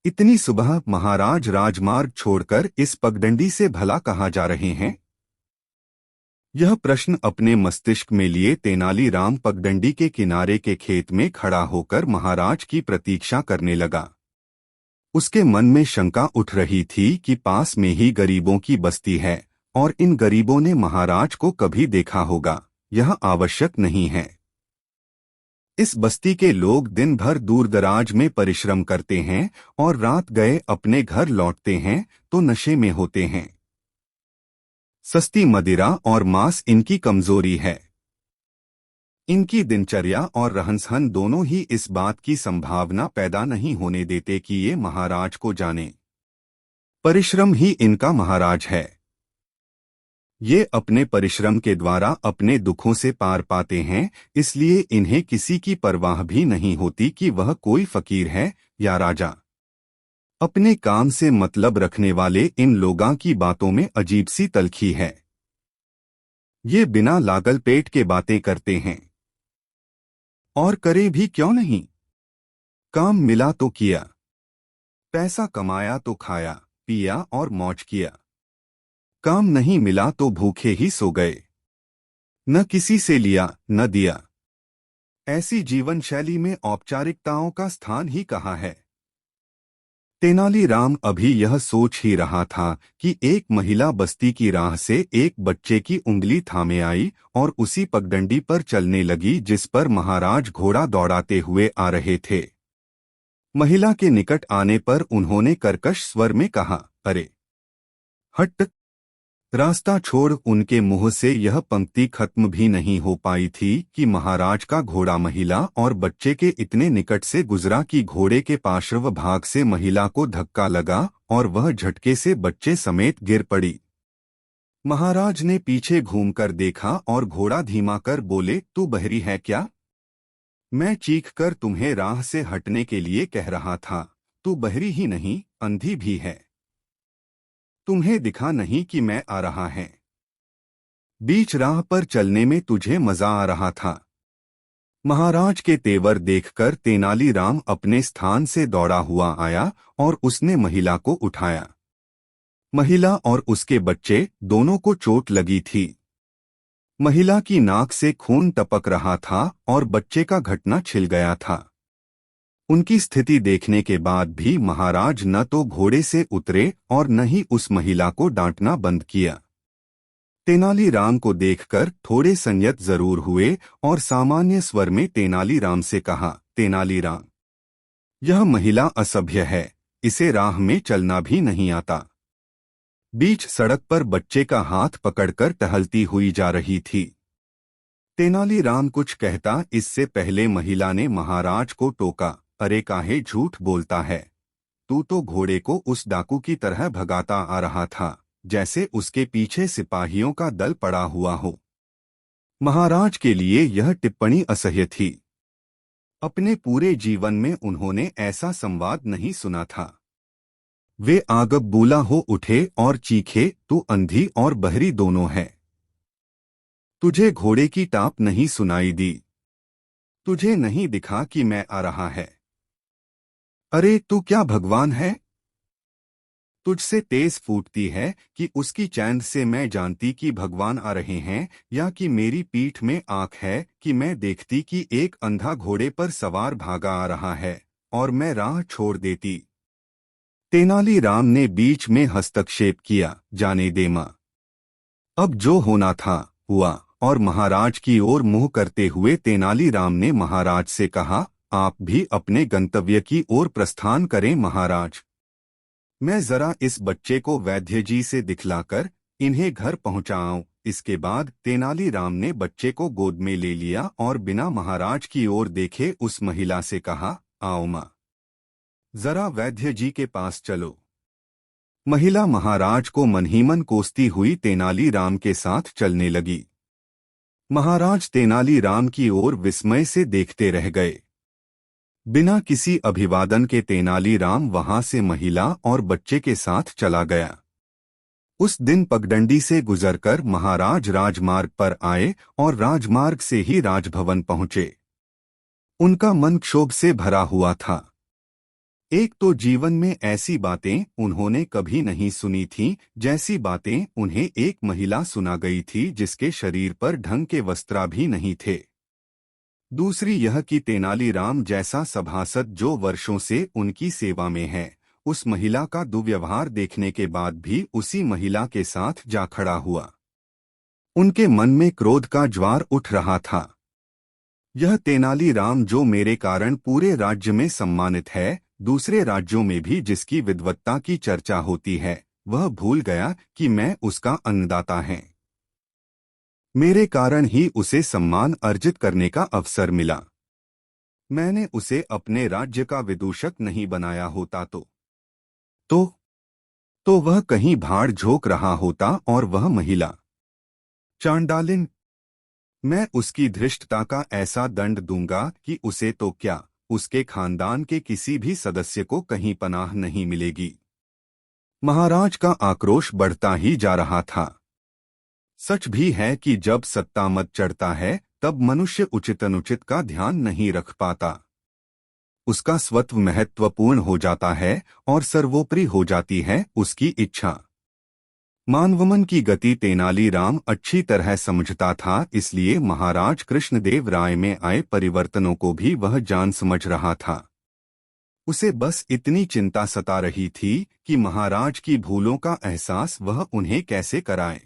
इतनी सुबह महाराज राजमार्ग छोड़कर इस पगडंडी से भला कहाँ जा रहे हैं? यह प्रश्न अपने मस्तिष्क में लिए तेनालीराम पगडंडी के किनारे के खेत में खड़ा होकर महाराज की प्रतीक्षा करने लगा। उसके मन में शंका उठ रही थी कि पास में ही गरीबों की बस्ती है और इन गरीबों ने महाराज को कभी देखा होगा, यह आवश्यक नहीं है। इस बस्ती के लोग दिन भर दूरदराज में परिश्रम करते हैं और रात गए अपने घर लौटते हैं तो नशे में होते हैं। सस्ती मदिरा और मांस इनकी कमजोरी है। इनकी दिनचर्या और रहन-सहन दोनों ही इस बात की संभावना पैदा नहीं होने देते कि ये महाराज को जाने। परिश्रम ही इनका महाराज है। ये अपने परिश्रम के द्वारा अपने दुखों से पार पाते हैं, इसलिए इन्हें किसी की परवाह भी नहीं होती कि वह कोई फकीर है या राजा। अपने काम से मतलब रखने वाले इन लोगों की बातों में अजीब सी तलखी है। ये बिना लागल पेट के बातें करते हैं। और करे भी क्यों नहीं? काम मिला तो किया, पैसा कमाया तो खाया पिया और मौज किया। काम नहीं मिला तो भूखे ही सो गए, न किसी से लिया न दिया। ऐसी जीवन शैली में औपचारिकताओं का स्थान ही कहाँ है? तेनालीराम अभी यह सोच ही रहा था कि एक महिला बस्ती की राह से एक बच्चे की उंगली थामे आई और उसी पगडंडी पर चलने लगी जिस पर महाराज घोड़ा दौड़ाते हुए आ रहे थे। महिला के निकट आने पर उन्होंने कर्कश स्वर में कहा, अरे हट! रास्ता छोड़ उनके मुंह से यह पंक्ति खत्म भी नहीं हो पाई थी कि महाराज का घोड़ा महिला और बच्चे के इतने निकट से गुजरा कि घोड़े के पार्श्व भाग से महिला को धक्का लगा और वह झटके से बच्चे समेत गिर पड़ी। महाराज ने पीछे घूमकर देखा और घोड़ा धीमा कर बोले, तू बहरी है क्या? मैं चीखकर तुम्हें राह से हटने के लिए कह रहा था। तू बहरी ही नहीं, अंधी भी है। तुम्हें दिखा नहीं कि मैं आ रहा है? बीच राह पर चलने में तुझे मजा आ रहा था। महाराज के तेवर देखकर तेनालीराम अपने स्थान से दौड़ा हुआ आया और उसने महिला को उठाया। महिला और उसके बच्चे दोनों को चोट लगी थी। महिला की नाक से खून टपक रहा था और बच्चे का घटना छिल गया था। उनकी स्थिति देखने के बाद भी महाराज न तो घोड़े से उतरे और न ही उस महिला को डांटना बंद किया। तेनालीराम को देखकर थोड़े संयत जरूर हुए और सामान्य स्वर में तेनालीराम से कहा, तेनालीराम, यह महिला असभ्य है, इसे राह में चलना भी नहीं आता। बीच सड़क पर बच्चे का हाथ पकड़कर टहलती हुई जा रही थी। तेनालीराम कुछ कहता इससे पहले महिला ने महाराज को टोका, अरे काहे झूठ बोलता है? तू तो घोड़े को उस डाकू की तरह भगाता आ रहा था, जैसे उसके पीछे सिपाहियों का दल पड़ा हुआ हो। महाराज के लिए यह टिप्पणी असह्य थी। अपने पूरे जीवन में उन्होंने ऐसा संवाद नहीं सुना था। वे आग बूला हो उठे और चीखे, तू अंधी और बहरी दोनों है। तुझे घोड़े की टाप नहीं सुनाई दी? तुझे नहीं दिखा कि मैं आ रहा है? अरे तू क्या भगवान है? तुझसे तेज फूटती है कि उसकी चैन से मैं जानती कि भगवान आ रहे हैं, या कि मेरी पीठ में आंख है कि मैं देखती कि एक अंधा घोड़े पर सवार भागा आ रहा है और मैं राह छोड़ देती। तेनालीराम ने बीच में हस्तक्षेप किया, जाने दे मां। अब जो होना था हुआ और महाराज की ओर मुंह करते हुए तेनालीराम ने महाराज से कहा, आप भी अपने गंतव्य की ओर प्रस्थान करें महाराज। मैं जरा इस बच्चे को वैद्य जी से दिखलाकर इन्हें घर पहुंचाऊं। इसके बाद तेनालीराम ने बच्चे को गोद में ले लिया और बिना महाराज की ओर देखे उस महिला से कहा, आओ मां, जरा वैद्य जी के पास चलो। महिला महाराज को मन ही मन कोसती हुई तेनालीराम के साथ चलने लगी। महाराज तेनालीराम की ओर विस्मय से देखते रह गए। बिना किसी अभिवादन के तेनालीराम वहां से महिला और बच्चे के साथ चला गया। उस दिन पगडंडी से गुजरकर महाराज राजमार्ग पर आए और राजमार्ग से ही राजभवन पहुंचे। उनका मन क्षोभ से भरा हुआ था। एक तो जीवन में ऐसी बातें उन्होंने कभी नहीं सुनी थीं, जैसी बातें उन्हें एक महिला सुना गई थी जिसके शरीर पर ढंग के वस्त्र भी नहीं थे। दूसरी यह कि तेनालीराम जैसा सभासद जो वर्षों से उनकी सेवा में है, उस महिला का दुर्व्यवहार देखने के बाद भी उसी महिला के साथ जा खड़ा हुआ। उनके मन में क्रोध का ज्वार उठ रहा था। यह तेनालीराम जो मेरे कारण पूरे राज्य में सम्मानित है, दूसरे राज्यों में भी जिसकी विद्वत्ता की चर्चा होती है, वह भूल गया कि मैं उसका अन्नदाता है। मेरे कारण ही उसे सम्मान अर्जित करने का अवसर मिला। मैंने उसे अपने राज्य का विदूषक नहीं बनाया होता तो वह कहीं भाड़ झोंक रहा होता और वह महिला चांडालिन। मैं उसकी धृष्टता का ऐसा दंड दूंगा कि उसे तो क्या, उसके खानदान के किसी भी सदस्य को कहीं पनाह नहीं मिलेगी। महाराज का आक्रोश बढ़ता ही जा रहा था। सच भी है कि जब सत्ता मत चढ़ता है तब मनुष्य उचित अनुचित का ध्यान नहीं रख पाता। उसका स्वत्व महत्वपूर्ण हो जाता है और सर्वोपरि हो जाती है उसकी इच्छा। मानवमन की गति तेनालीराम अच्छी तरह समझता था, इसलिए महाराज कृष्णदेव राय में आए परिवर्तनों को भी वह जान समझ रहा था। उसे बस इतनी चिंता सता रही थी कि महाराज की भूलों का एहसास वह उन्हें कैसे कराए।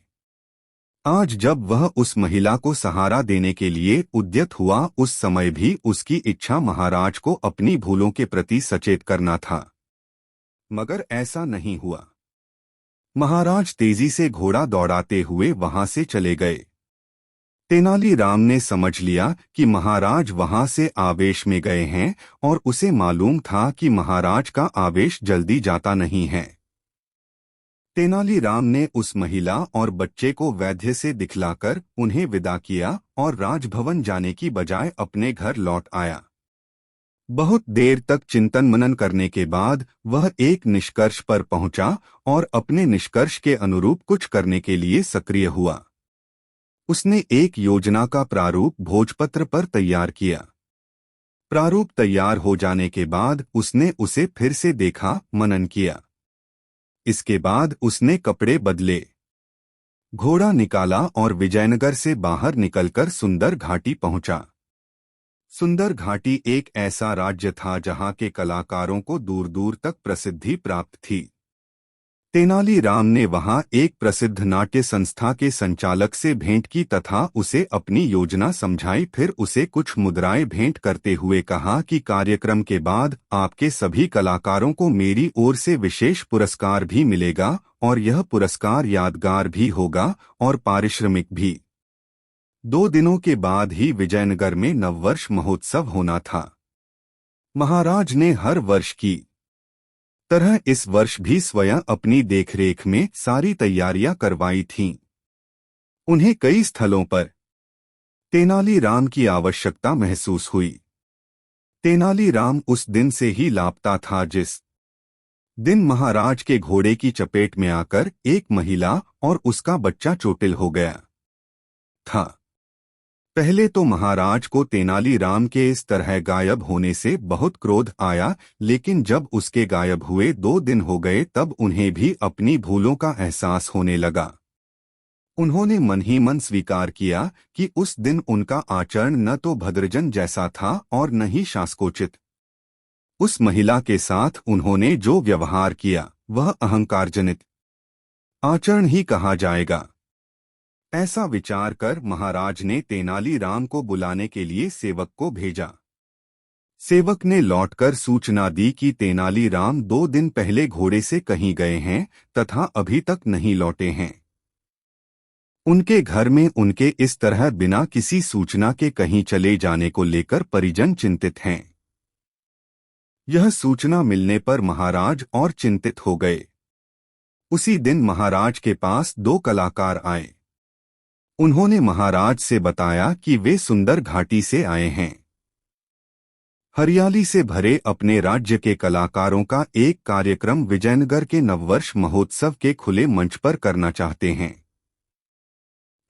आज जब वह उस महिला को सहारा देने के लिए उद्यत हुआ, उस समय भी उसकी इच्छा महाराज को अपनी भूलों के प्रति सचेत करना था, मगर ऐसा नहीं हुआ। महाराज तेजी से घोड़ा दौड़ाते हुए वहां से चले गए। तेनालीराम ने समझ लिया कि महाराज वहां से आवेश में गए हैं और उसे मालूम था कि महाराज का आवेश जल्दी जाता नहीं है। तेनालीराम ने उस महिला और बच्चे को वैद्य से दिखलाकर उन्हें विदा किया और राजभवन जाने की बजाय अपने घर लौट आया। बहुत देर तक चिंतन मनन करने के बाद वह एक निष्कर्ष पर पहुंचा और अपने निष्कर्ष के अनुरूप कुछ करने के लिए सक्रिय हुआ। उसने एक योजना का प्रारूप भोजपत्र पर तैयार किया। प्रारूप तैयार हो जाने के बाद उसने उसे फिर से देखा, मनन किया। इसके बाद उसने कपड़े बदले, घोड़ा निकाला और विजयनगर से बाहर निकलकर सुंदर घाटी पहुंचा। सुंदर घाटी एक ऐसा राज्य था जहां के कलाकारों को दूर दूर तक प्रसिद्धि प्राप्त थी। तेनालीराम ने वहां एक प्रसिद्ध नाट्य संस्था के संचालक से भेंट की तथा उसे अपनी योजना समझाई। फिर उसे कुछ मुद्राएं भेंट करते हुए कहा कि कार्यक्रम के बाद आपके सभी कलाकारों को मेरी ओर से विशेष पुरस्कार भी मिलेगा और यह पुरस्कार यादगार भी होगा और पारिश्रमिक भी। 2 दिनों के बाद ही विजयनगर में नववर्ष महोत्सव होना था। महाराज ने हर वर्ष की तरह इस वर्ष भी स्वयं अपनी देखरेख में सारी तैयारियां करवाई थीं। उन्हें कई स्थलों पर तेनालीराम की आवश्यकता महसूस हुई। तेनालीराम उस दिन से ही लापता था जिस दिन महाराज के घोड़े की चपेट में आकर एक महिला और उसका बच्चा चोटिल हो गया था। पहले तो महाराज को तेनालीराम के इस तरह गायब होने से बहुत क्रोध आया, लेकिन जब उसके गायब हुए 2 दिन हो गए तब उन्हें भी अपनी भूलों का एहसास होने लगा। उन्होंने मन ही मन स्वीकार किया कि उस दिन उनका आचरण न तो भद्रजन जैसा था और न ही शासकोचित। उस महिला के साथ उन्होंने जो व्यवहार किया वह अहंकारजनित आचरण ही कहा जाएगा। ऐसा विचार कर महाराज ने तेनालीराम को बुलाने के लिए सेवक को भेजा। सेवक ने लौटकर सूचना दी कि तेनालीराम 2 दिन पहले घोड़े से कहीं गए हैं तथा अभी तक नहीं लौटे हैं। उनके घर में उनके इस तरह बिना किसी सूचना के कहीं चले जाने को लेकर परिजन चिंतित हैं। यह सूचना मिलने पर महाराज और चिंतित हो गए। उसी दिन महाराज के पास 2 कलाकार आए। उन्होंने महाराज से बताया कि वे सुंदर घाटी से आए हैं। हरियाली से भरे अपने राज्य के कलाकारों का एक कार्यक्रम विजयनगर के नववर्ष महोत्सव के खुले मंच पर करना चाहते हैं।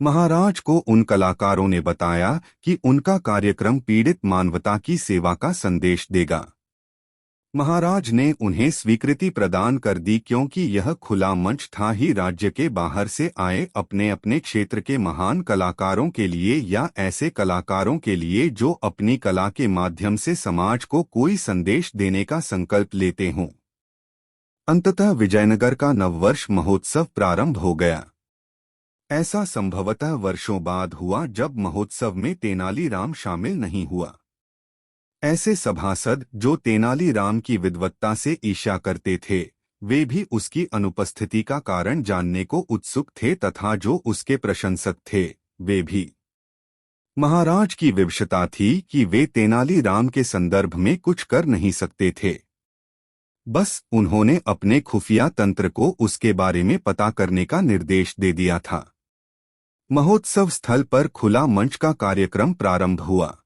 महाराज को उन कलाकारों ने बताया कि उनका कार्यक्रम पीड़ित मानवता की सेवा का संदेश देगा। महाराज ने उन्हें स्वीकृति प्रदान कर दी क्योंकि यह खुला मंच था ही राज्य के बाहर से आए अपने अपने क्षेत्र के महान कलाकारों के लिए या ऐसे कलाकारों के लिए जो अपनी कला के माध्यम से समाज को कोई संदेश देने का संकल्प लेते हों। अंततः विजयनगर का नववर्ष महोत्सव प्रारंभ हो गया। ऐसा संभवतः वर्षों बाद हुआ जब महोत्सव में तेनालीराम शामिल नहीं हुआ। ऐसे सभासद जो तेनालीराम की विद्वत्ता से ईर्ष्या करते थे, वे भी उसकी अनुपस्थिति का कारण जानने को उत्सुक थे तथा जो उसके प्रशंसक थे, वे भी। महाराज की विवशता थी कि वे तेनालीराम के संदर्भ में कुछ कर नहीं सकते थे। बस उन्होंने अपने खुफिया तंत्र को उसके बारे में पता करने का निर्देश दे दिया था। महोत्सव स्थल पर खुला मंच का कार्यक्रम प्रारंभ हुआ।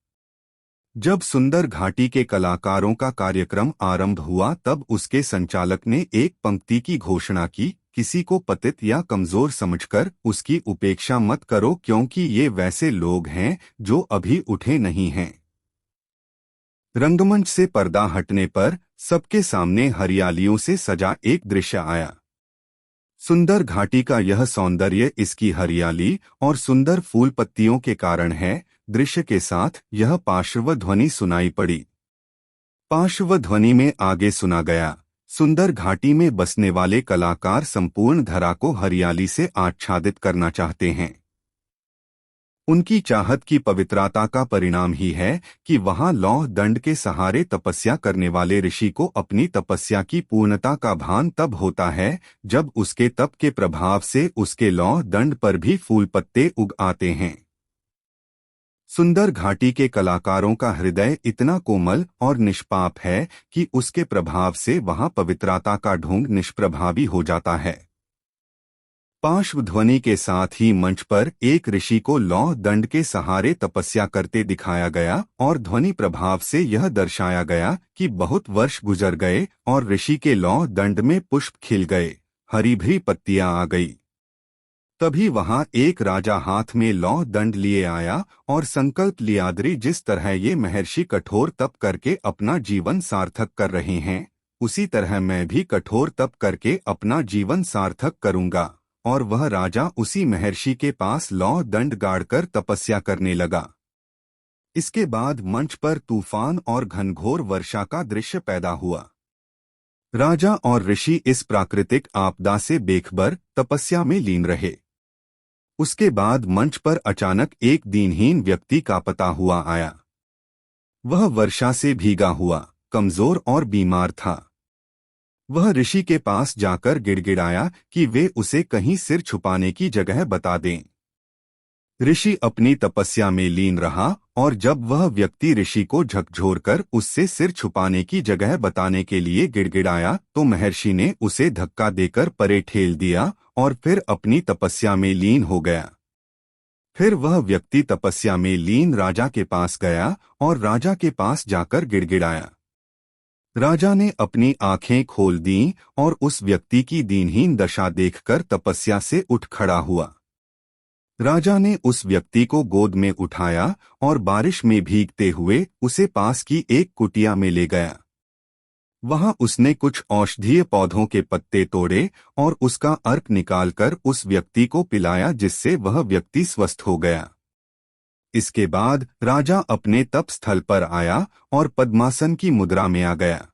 जब सुंदर घाटी के कलाकारों का कार्यक्रम आरंभ हुआ तब उसके संचालक ने एक पंक्ति की घोषणा की, किसी को पतित या कमजोर समझकर उसकी उपेक्षा मत करो क्योंकि ये वैसे लोग हैं जो अभी उठे नहीं हैं। रंगमंच से पर्दा हटने पर सबके सामने हरियालियों से सजा एक दृश्य आया। सुंदर घाटी का यह सौंदर्य इसकी हरियाली और सुंदर फूल पत्तियों के कारण है। दृश्य के साथ यह पार्श्व ध्वनि सुनाई पड़ी। पार्श्व ध्वनि में आगे सुना गया, सुंदर घाटी में बसने वाले कलाकार संपूर्ण धरा को हरियाली से आच्छादित करना चाहते हैं। उनकी चाहत की पवित्रता का परिणाम ही है कि वहां लौह दंड के सहारे तपस्या करने वाले ऋषि को अपनी तपस्या की पूर्णता का भान तब होता है जब उसके तप के प्रभाव से उसके लौह दंड पर भी फूल पत्ते उग आते हैं। सुंदर घाटी के कलाकारों का हृदय इतना कोमल और निष्पाप है कि उसके प्रभाव से वहां पवित्रता का ढोंग निष्प्रभावी हो जाता है। पार्श्व ध्वनि के साथ ही मंच पर एक ऋषि को लौह दंड के सहारे तपस्या करते दिखाया गया और ध्वनि प्रभाव से यह दर्शाया गया कि बहुत वर्ष गुजर गए और ऋषि के लौह दंड में पुष्प खिल गए, हरी भरी पत्तियां आ गई। तभी वहां एक राजा हाथ में लौह दंड लिए आया और संकल्प लिया, जिस तरह ये महर्षि कठोर तप करके अपना जीवन सार्थक कर रहे हैं, उसी तरह मैं भी कठोर तप करके अपना जीवन सार्थक करूंगा। और वह राजा उसी महर्षि के पास लौह दंड गाड़कर तपस्या करने लगा। इसके बाद मंच पर तूफान और घनघोर वर्षा का दृश्य पैदा हुआ। राजा और ऋषि इस प्राकृतिक आपदा से बेखबर तपस्या में लीन रहे। उसके बाद मंच पर अचानक एक दीनहीन व्यक्ति का पता हुआ आया। वह वर्षा से भीगा हुआ, कमजोर और बीमार था। वह ऋषि के पास जाकर गिड़गिड़ाया कि वे उसे कहीं सिर छुपाने की जगह बता दें। ऋषि अपनी तपस्या में लीन रहा और जब वह व्यक्ति ऋषि को झकझोरकर उससे सिर छुपाने की जगह बताने के लिए गिड़गिड़ाया तो महर्षि ने उसे धक्का देकर परे ठेल दिया और फिर अपनी तपस्या में लीन हो गया। फिर वह व्यक्ति तपस्या में लीन राजा के पास गया और राजा के पास जाकर गिड़गिड़ाया। राजा ने अपनी आंखें खोल दीं और उस व्यक्ति की दीनहीन दशा देखकर तपस्या से उठ खड़ा हुआ। राजा ने उस व्यक्ति को गोद में उठाया और बारिश में भीगते हुए उसे पास की एक कुटिया में ले गया। वहां उसने कुछ औषधीय पौधों के पत्ते तोड़े और उसका अर्क निकालकर उस व्यक्ति को पिलाया, जिससे वह व्यक्ति स्वस्थ हो गया। इसके बाद राजा अपने तप स्थल पर आया और पद्मासन की मुद्रा में आ गया।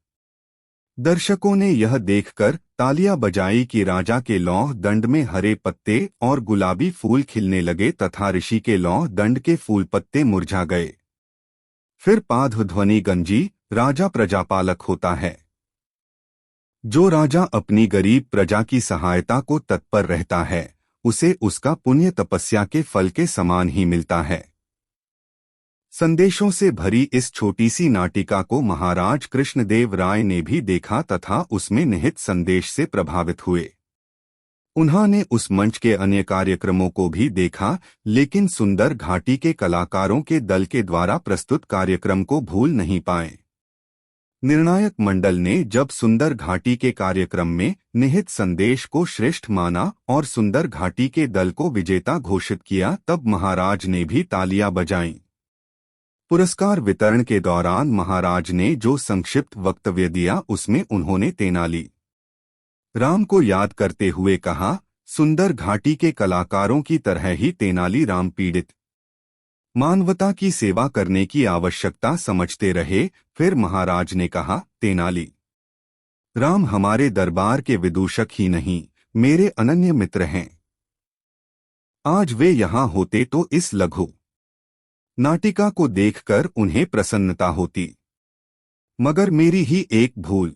दर्शकों ने यह देखकर तालियां बजाई कि राजा के लौह दंड में हरे पत्ते और गुलाबी फूल खिलने लगे तथा ऋषि के लौह दंड के फूल पत्ते मुरझा गए। फिर पाध ध्वनि गंजी, राजा प्रजापालक होता है। जो राजा अपनी गरीब प्रजा की सहायता को तत्पर रहता है, उसे उसका पुण्य तपस्या के फल के समान ही मिलता है। संदेशों से भरी इस छोटी सी नाटिका को महाराज कृष्णदेव राय ने भी देखा तथा उसमें निहित संदेश से प्रभावित हुए। उन्होंने उस मंच के अन्य कार्यक्रमों को भी देखा, लेकिन सुंदर घाटी के कलाकारों के दल के द्वारा प्रस्तुत कार्यक्रम को भूल नहीं पाए। निर्णायक मंडल ने जब सुंदर घाटी के कार्यक्रम में निहित संदेश को श्रेष्ठ माना और सुंदर घाटी के दल को विजेता घोषित किया, तब महाराज ने भी तालियां बजाईं। पुरस्कार वितरण के दौरान महाराज ने जो संक्षिप्त वक्तव्य दिया, उसमें उन्होंने तेनाली राम को याद करते हुए कहा, सुंदर घाटी के कलाकारों की तरह ही तेनाली राम पीड़ित मानवता की सेवा करने की आवश्यकता समझते रहे। फिर महाराज ने कहा, तेनाली राम हमारे दरबार के विदूषक ही नहीं, मेरे अनन्य मित्र हैं। आज वे यहाँ होते तो इस लघु नाटिका को देखकर उन्हें प्रसन्नता होती, मगर मेरी ही एक भूल।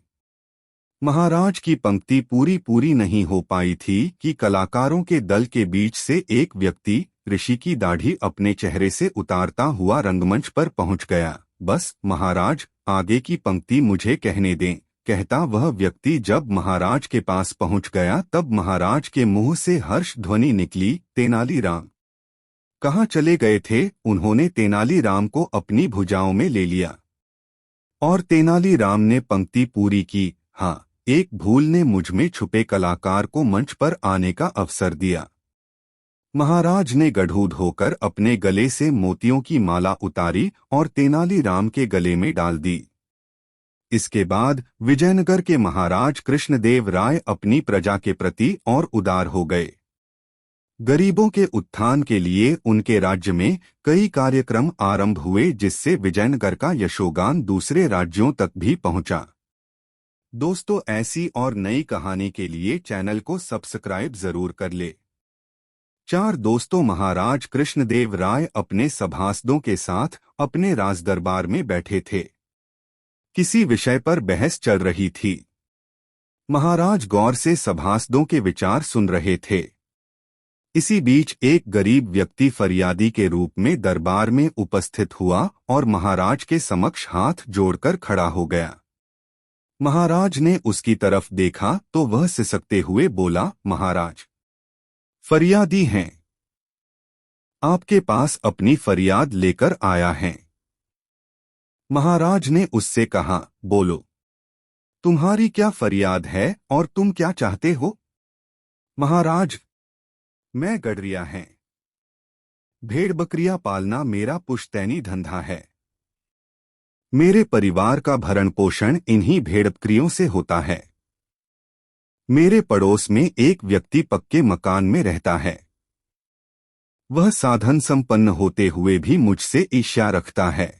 महाराज की पंक्ति पूरी नहीं हो पाई थी कि कलाकारों के दल के बीच से एक व्यक्ति ऋषि की दाढ़ी अपने चेहरे से उतारता हुआ रंगमंच पर पहुंच गया। बस महाराज, आगे की पंक्ति मुझे कहने दें, कहता वह व्यक्ति जब महाराज के पास पहुंच गया तब महाराज के मुंह से हर्ष ध्वनि निकली, तेनालीराम कहाँ चले गए थे? उन्होंने तेनालीराम को अपनी भुजाओं में ले लिया और तेनालीराम ने पंक्ति पूरी की, हाँ, एक भूल ने मुझ में छुपे कलाकार को मंच पर आने का अवसर दिया। महाराज ने गढ़ूद होकर अपने गले से मोतियों की माला उतारी और तेनालीराम के गले में डाल दी। इसके बाद विजयनगर के महाराज कृष्णदेव राय अपनी प्रजा के प्रति और उदार हो गए। गरीबों के उत्थान के लिए उनके राज्य में कई कार्यक्रम आरंभ हुए, जिससे विजयनगर का यशोगान दूसरे राज्यों तक भी पहुंचा। दोस्तों, ऐसी और नई कहानी के लिए चैनल को सब्सक्राइब जरूर कर ले। चार दोस्तों महाराज कृष्णदेव राय अपने सभासदों के साथ अपने राजदरबार में बैठे थे। किसी विषय पर बहस चल रही थी। महाराज गौर से सभासदों के विचार सुन रहे थे। इसी बीच एक गरीब व्यक्ति फरियादी के रूप में दरबार में उपस्थित हुआ और महाराज के समक्ष हाथ जोड़कर खड़ा हो गया। महाराज ने उसकी तरफ देखा तो वह सिसकते हुए बोला, महाराज, फरियादी हैं, आपके पास अपनी फरियाद लेकर आया है। महाराज ने उससे कहा, बोलो, तुम्हारी क्या फरियाद है और तुम क्या चाहते हो? महाराज, मैं गडरिया है। भेड़ बकरियां पालना मेरा पुश्तैनी धंधा है। मेरे परिवार का भरण पोषण इन्हीं भेड़ बकरियों से होता है। मेरे पड़ोस में एक व्यक्ति पक्के मकान में रहता है। वह साधन संपन्न होते हुए भी मुझसे ईर्ष्या रखता है।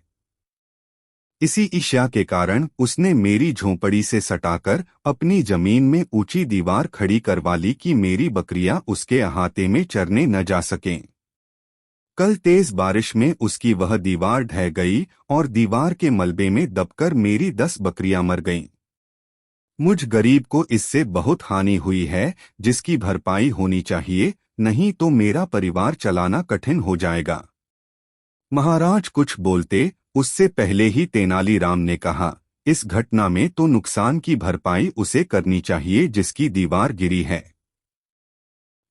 इसी ईर्ष्या के कारण उसने मेरी झोंपड़ी से सटाकर अपनी जमीन में ऊंची दीवार खड़ी करवा ली कि मेरी बकरियां उसके अहाते में चरने न जा सकें। कल तेज बारिश में उसकी वह दीवार ढह गई और दीवार के मलबे में दबकर मेरी 10 बकरियां मर गईं। मुझ गरीब को इससे बहुत हानि हुई है, जिसकी भरपाई होनी चाहिए, नहीं तो मेरा परिवार चलाना कठिन हो जाएगा। महाराज कुछ बोलते उससे पहले ही तेनालीराम ने कहा, इस घटना में तो नुकसान की भरपाई उसे करनी चाहिए जिसकी दीवार गिरी है।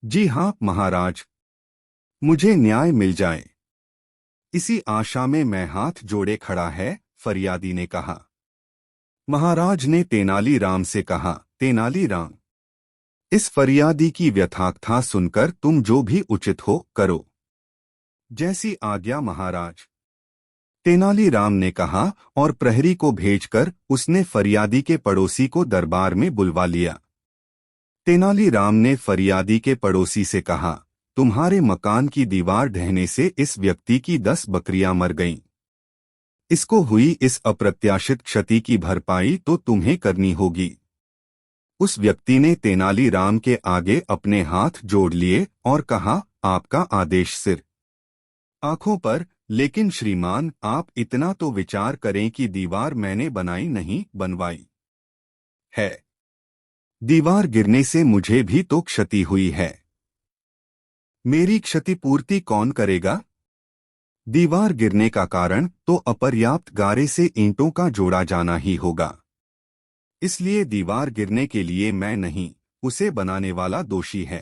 जी हाँ महाराज, मुझे न्याय मिल जाए, इसी आशा में मैं हाथ जोड़े खड़ा है, फरियादी ने कहा। महाराज ने तेनालीराम से कहा, तेनालीराम, इस फरियादी की व्यथाकथा सुनकर तुम जो भी उचित हो करो। जैसी आज्ञा महाराज, तेनालीराम ने कहा और प्रहरी को भेजकर उसने फरियादी के पड़ोसी को दरबार में बुलवा लिया। तेनालीराम ने फरियादी के पड़ोसी से कहा, तुम्हारे मकान की दीवार ढहने से इस व्यक्ति की 10 बकरियां मर गईं। इसको हुई इस अप्रत्याशित क्षति की भरपाई तो तुम्हें करनी होगी। उस व्यक्ति ने तेनालीराम के आगे अपने हाथ जोड़ लिए और कहा, आपका आदेश सिर। आंखों पर, लेकिन श्रीमान आप इतना तो विचार करें कि दीवार मैंने बनाई नहीं, बनवाई है। दीवार गिरने से मुझे भी तो क्षति हुई है। मेरी क्षतिपूर्ति कौन करेगा? दीवार गिरने का कारण तो अपर्याप्त गारे से ईंटों का जोड़ा जाना ही होगा। इसलिए दीवार गिरने के लिए मैं नहीं, उसे बनाने वाला दोषी है।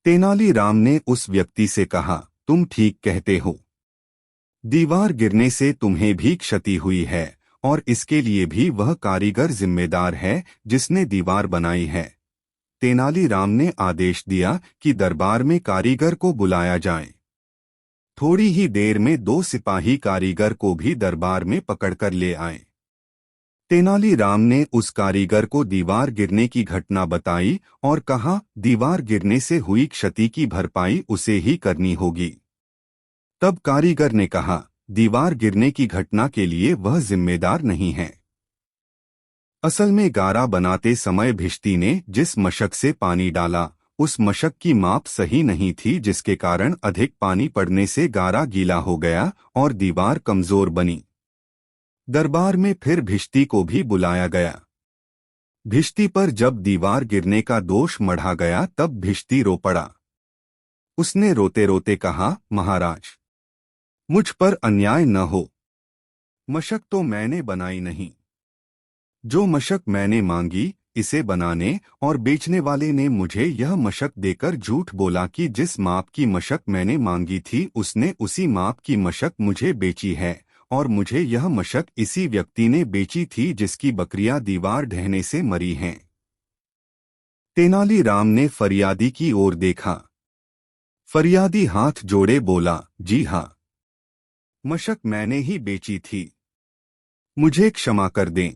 तेनालीराम ने उस व्यक्ति से कहा, तुम ठीक कहते हो। दीवार गिरने से तुम्हें भी क्षति हुई है और इसके लिए भी वह कारीगर जिम्मेदार है जिसने दीवार बनाई है। तेनालीराम ने आदेश दिया कि दरबार में कारीगर को बुलाया जाए। थोड़ी ही देर में 2 सिपाही कारीगर को भी दरबार में पकड़कर ले आए। तेनालीराम ने उस कारीगर को दीवार गिरने की घटना बताई और कहा, दीवार गिरने से हुई क्षति की भरपाई उसे ही करनी होगी। तब कारीगर ने कहा, दीवार गिरने की घटना के लिए वह जिम्मेदार नहीं है। असल में गारा बनाते समय भिश्ती ने जिस मशक से पानी डाला, उस मशक की माप सही नहीं थी, जिसके कारण अधिक पानी पड़ने से गारा गीला हो गया और दीवार कमजोर बनी। दरबार में फिर भिश्ती को भी बुलाया गया। भिश्ती पर जब दीवार गिरने का दोष मढ़ा गया तब भिश्ती रो पड़ा। उसने रोते रोते कहा, महाराज, मुझ पर अन्याय न हो। मशक तो मैंने बनाई नहीं। जो मशक मैंने मांगी, इसे बनाने और बेचने वाले ने मुझे यह मशक देकर झूठ बोला कि जिस माप की मशक मैंने मांगी थी उसने उसी माप की मशक मुझे बेची है और मुझे यह मशक इसी व्यक्ति ने बेची थी जिसकी बकरियां दीवार ढहने से मरी हैं। तेनालीराम ने फरियादी की ओर देखा। फरियादी हाथ जोड़े बोला, जी हाँ, मशक मैंने ही बेची थी, मुझे क्षमा कर दें।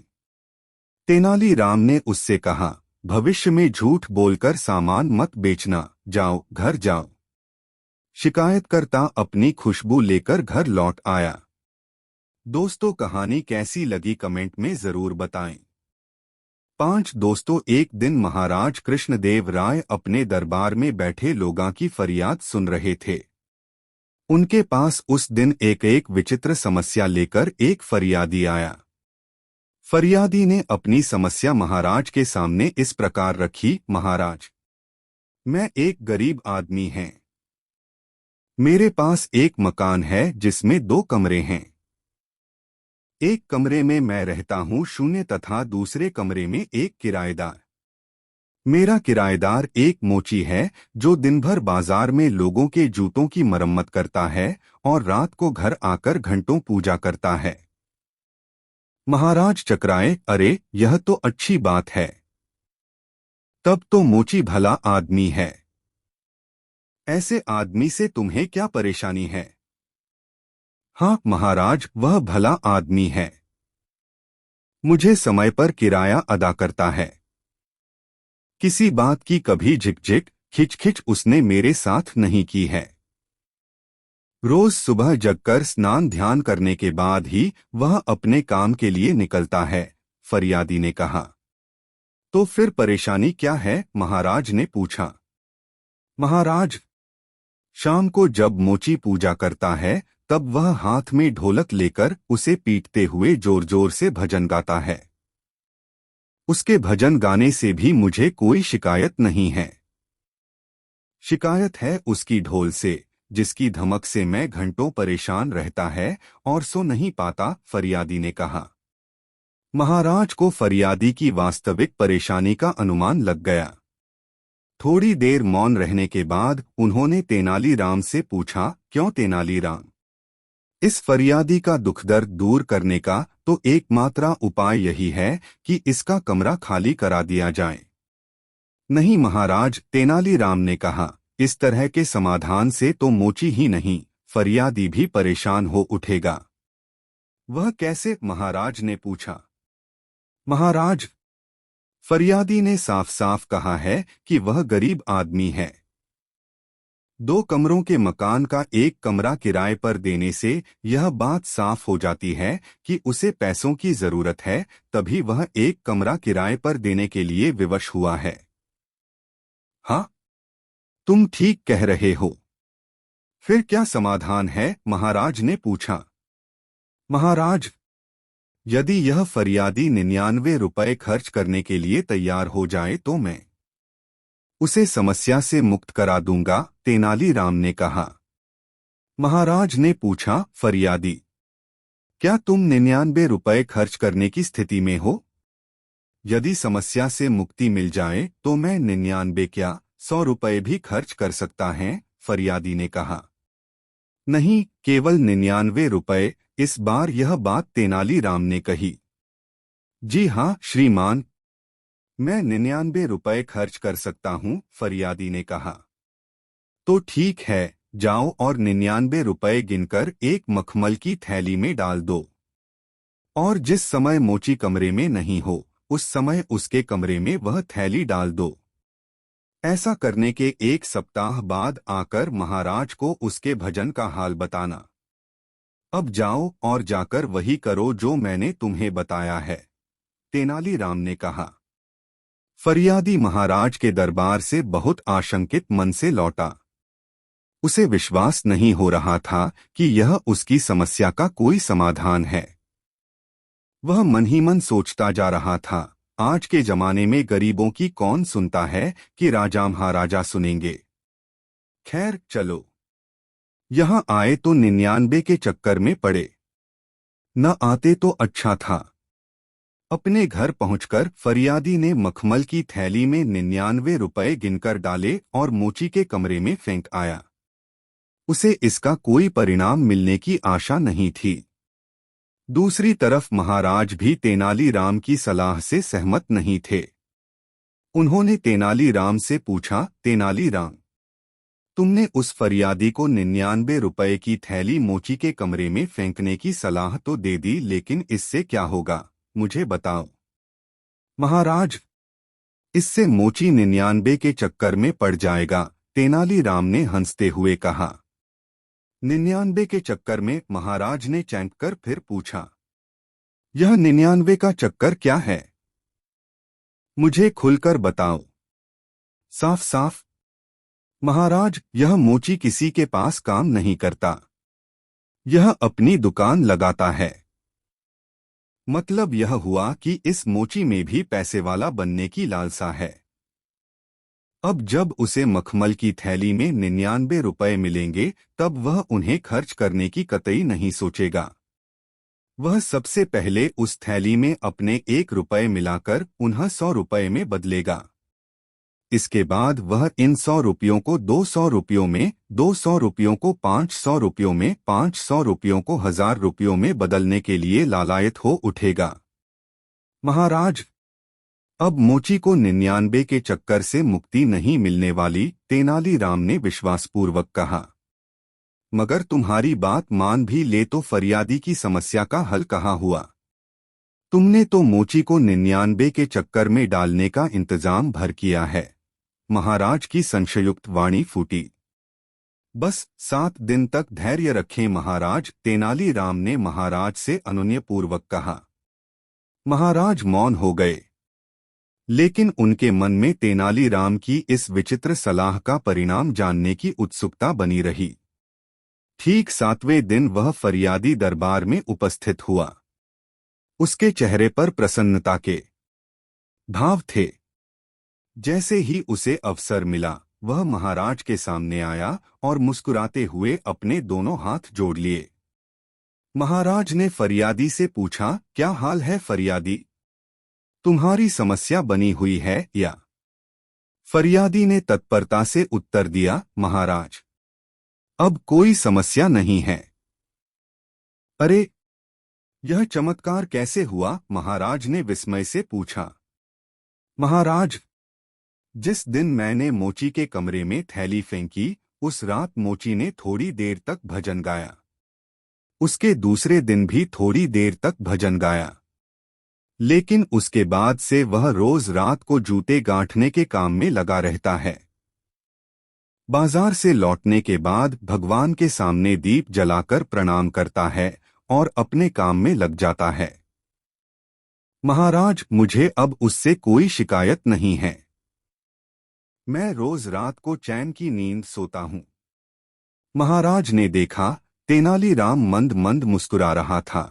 तेनालीराम ने उससे कहा, भविष्य में झूठ बोलकर सामान मत बेचना, जाओ घर जाओ। शिकायतकर्ता अपनी खुशबू लेकर घर लौट आया। दोस्तों, कहानी कैसी लगी कमेंट में जरूर बताएं। 5 दोस्तों, एक दिन महाराज कृष्णदेव राय अपने दरबार में बैठे लोगों की फरियाद सुन रहे थे। उनके पास उस दिन एक विचित्र समस्या लेकर एक फरियादी आया। फरियादी ने अपनी समस्या महाराज के सामने इस प्रकार रखी। महाराज, मैं एक गरीब आदमी हैं। मेरे पास एक मकान है जिसमें 2 कमरे हैं। एक कमरे में मैं रहता हूँ शून्य तथा दूसरे कमरे में एक किराएदार। मेरा किराएदार एक मोची है जो दिन भर बाजार में लोगों के जूतों की मरम्मत करता है और रात को घर आकर घंटों पूजा करता है। महाराज चकराए, अरे यह तो अच्छी बात है। तब तो मोची भला आदमी है। ऐसे आदमी से तुम्हें क्या परेशानी है? हाँ महाराज, वह भला आदमी है। मुझे समय पर किराया अदा करता है। किसी बात की कभी झिकझिक खिचखिच उसने मेरे साथ नहीं की है। रोज सुबह जगकर स्नान ध्यान करने के बाद ही वह अपने काम के लिए निकलता है। फरियादी ने कहा। तो फिर परेशानी क्या है? महाराज ने पूछा। महाराज, शाम को जब मोची पूजा करता है तब वह हाथ में ढोलक लेकर उसे पीटते हुए जोर जोर से भजन गाता है। उसके भजन गाने से भी मुझे कोई शिकायत नहीं है। शिकायत है उसकी ढोल से, जिसकी धमक से मैं घंटों परेशान रहता है और सो नहीं पाता। फरियादी ने कहा। महाराज को फरियादी की वास्तविक परेशानी का अनुमान लग गया। थोड़ी देर मौन रहने के बाद उन्होंने तेनालीराम से पूछा, क्यों तेनालीराम? इस फरियादी का दुख दर्द दूर करने का तो एकमात्र उपाय यही है कि इसका कमरा खाली करा दिया जाए। नहीं महाराज, तेनालीराम ने कहा, इस तरह के समाधान से तो मोची ही नहीं, फरियादी भी परेशान हो उठेगा। वह कैसे? महाराज ने पूछा। महाराज, फरियादी ने साफ साफ कहा है कि वह गरीब आदमी है। 2 कमरों के मकान का एक कमरा किराए पर देने से यह बात साफ हो जाती है कि उसे पैसों की जरूरत है, तभी वह एक कमरा किराए पर देने के लिए विवश हुआ है। हाँ, तुम ठीक कह रहे हो। फिर क्या समाधान है? महाराज ने पूछा। महाराज, यदि यह फरियादी 99 रुपए खर्च करने के लिए तैयार हो जाए तो मैं उसे समस्या से मुक्त करा दूंगा, तेनालीराम ने कहा। महाराज ने पूछा, फरियादी, क्या तुम 99 रुपए खर्च करने की स्थिति में हो? यदि समस्या से मुक्ति मिल जाए तो मैं 99 क्या 100 रुपए भी खर्च कर सकता है, फरियादी ने कहा। नहीं, केवल 99 रुपए। इस बार यह बात तेनालीराम ने कही। जी हाँ श्रीमान, मैं 99 रुपए खर्च कर सकता हूँ, फरियादी ने कहा। तो ठीक है, जाओ और 99 रुपए गिनकर एक मखमल की थैली में डाल दो। और जिस समय मोची कमरे में नहीं हो उस समय उसके कमरे में वह थैली डाल दो। ऐसा करने के 1 सप्ताह बाद आकर महाराज को उसके भजन का हाल बताना। अब जाओ और जाकर वही करो जो मैंने तुम्हें बताया है, तेनालीराम ने कहा। फरियादी महाराज के दरबार से बहुत आशंकित मन से लौटा। उसे विश्वास नहीं हो रहा था कि यह उसकी समस्या का कोई समाधान है। वह मन ही मन सोचता जा रहा था, आज के जमाने में गरीबों की कौन सुनता है कि राजा महाराजा सुनेंगे। खैर चलो, यहाँ आए तो 99 के चक्कर में पड़े, न आते तो अच्छा था। अपने घर पहुंचकर फरियादी ने मखमल की थैली में 99 रुपए गिनकर डाले और मोची के कमरे में फेंक आया। उसे इसका कोई परिणाम मिलने की आशा नहीं थी। दूसरी तरफ महाराज भी तेनालीराम की सलाह से सहमत नहीं थे। उन्होंने तेनालीराम से पूछा, तेनालीराम, तुमने उस फरियादी को 99 रुपए की थैली मोची के कमरे में फेंकने की सलाह तो दे दी, लेकिन इससे क्या होगा, मुझे बताओ। महाराज, इससे मोची 99 के चक्कर में पड़ जाएगा, तेनालीराम ने हंसते हुए कहा। 99 के चक्कर में? महाराज ने चौंक कर फिर पूछा। यह 99 का चक्कर क्या है? मुझे खुलकर बताओ, साफ साफ। महाराज, यह मोची किसी के पास काम नहीं करता, यह अपनी दुकान लगाता है। मतलब यह हुआ कि इस मोची में भी पैसे वाला बनने की लालसा है। अब जब उसे मखमल की थैली में 99 रुपए मिलेंगे, तब वह उन्हें खर्च करने की कतई नहीं सोचेगा। वह सबसे पहले उस थैली में अपने 1 रुपए मिलाकर उन्हें 100 रुपए में बदलेगा। इसके बाद वह इन 100 रुपयों को 200 रुपयों में, 200 रुपयों को 500 रुपयों में, 500 रुपयों को 1000 रुपयों में बदलने के लिए लालायत हो उठेगा। महाराज, अब मोची को 99 के चक्कर से मुक्ति नहीं मिलने वाली, तेनालीराम ने विश्वासपूर्वक कहा। मगर तुम्हारी बात मान भी ले तो फरियादी की समस्या का हल कहाँ हुआ? तुमने तो मोची को 99 के चक्कर में डालने का इंतजाम भर किया है। महाराज की संशयुक्त वाणी फूटी। बस 7 दिन तक धैर्य रखें महाराज, तेनालीराम ने महाराज से अनुनयपूर्वक कहा। महाराज मौन हो गए, लेकिन उनके मन में तेनालीराम की इस विचित्र सलाह का परिणाम जानने की उत्सुकता बनी रही। ठीक 7वें दिन वह फरियादी दरबार में उपस्थित हुआ। उसके चेहरे पर प्रसन्नता के भाव थे। जैसे ही उसे अवसर मिला, वह महाराज के सामने आया और मुस्कुराते हुए अपने दोनों हाथ जोड़ लिए। महाराज ने फरियादी से पूछा, क्या हाल है फरियादी? तुम्हारी समस्या बनी हुई है या? फरियादी ने तत्परता से उत्तर दिया, महाराज, अब कोई समस्या नहीं है। अरे, यह चमत्कार कैसे हुआ? महाराज ने विस्मय से पूछा। महाराज, जिस दिन मैंने मोची के कमरे में थैली फेंकी, उस रात मोची ने थोड़ी देर तक भजन गाया। उसके दूसरे दिन भी थोड़ी देर तक भजन गाया। लेकिन उसके बाद से वह रोज रात को जूते गांठने के काम में लगा रहता है। बाजार से लौटने के बाद भगवान के सामने दीप जलाकर प्रणाम करता है और अपने काम में लग जाता है। महाराज, मुझे अब उससे कोई शिकायत नहीं है। मैं रोज रात को चैन की नींद सोता हूं। महाराज ने देखा, तेनालीराम मंद मंद मुस्कुरा रहा था।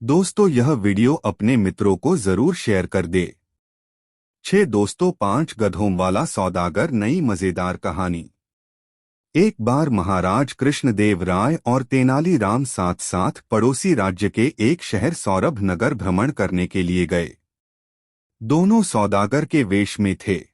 दोस्तों, यह वीडियो अपने मित्रों को जरूर शेयर कर दे। 6 दोस्तों 5 गधों वाला सौदागर, नई मजेदार कहानी। एक बार महाराज कृष्णदेव राय और तेनालीराम साथ साथ पड़ोसी राज्य के एक शहर सौरभ नगर भ्रमण करने के लिए गए। दोनों सौदागर के वेश में थे।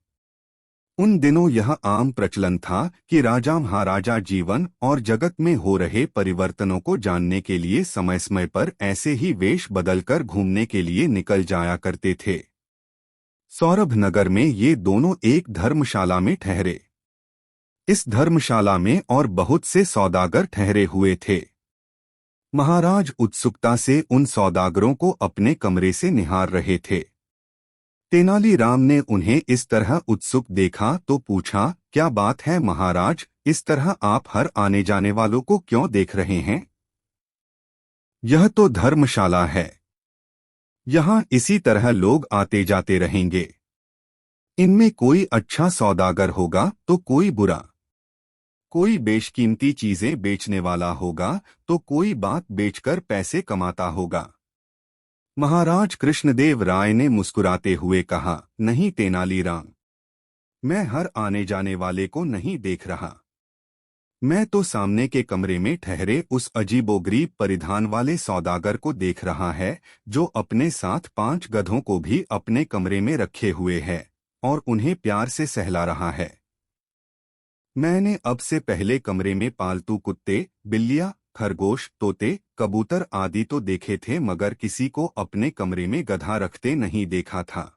उन दिनों यह आम प्रचलन था कि राजा महाराजा जीवन और जगत में हो रहे परिवर्तनों को जानने के लिए समय समय पर ऐसे ही वेश बदलकर घूमने के लिए निकल जाया करते थे। सौरभ नगर में ये दोनों एक धर्मशाला में ठहरे। इस धर्मशाला में और बहुत से सौदागर ठहरे हुए थे। महाराज उत्सुकता से उन सौदागरों को अपने कमरे से निहार रहे थे। तेनालीराम ने उन्हें इस तरह उत्सुक देखा तो पूछा, क्या बात है महाराज, इस तरह आप हर आने जाने वालों को क्यों देख रहे हैं? यह तो धर्मशाला है। यहाँ इसी तरह लोग आते जाते रहेंगे। इनमें कोई अच्छा सौदागर होगा तो कोई बुरा। कोई बेशकीमती चीजें बेचने वाला होगा तो कोई बात बेचकर पैसे कमाता होगा। महाराज कृष्णदेव राय ने मुस्कुराते हुए कहा, नहीं तेनालीराम, मैं हर आने जाने वाले को नहीं देख रहा। मैं तो सामने के कमरे में ठहरे उस अजीबोगरीब परिधान वाले सौदागर को देख रहा है, जो अपने साथ 5 गधों को भी अपने कमरे में रखे हुए है और उन्हें प्यार से सहला रहा है। मैंने अब से पहले कमरे में पालतू कुत्ते, बिल्लियां, खरगोश, तोते, कबूतर आदि तो देखे थे, मगर किसी को अपने कमरे में गधा रखते नहीं देखा था।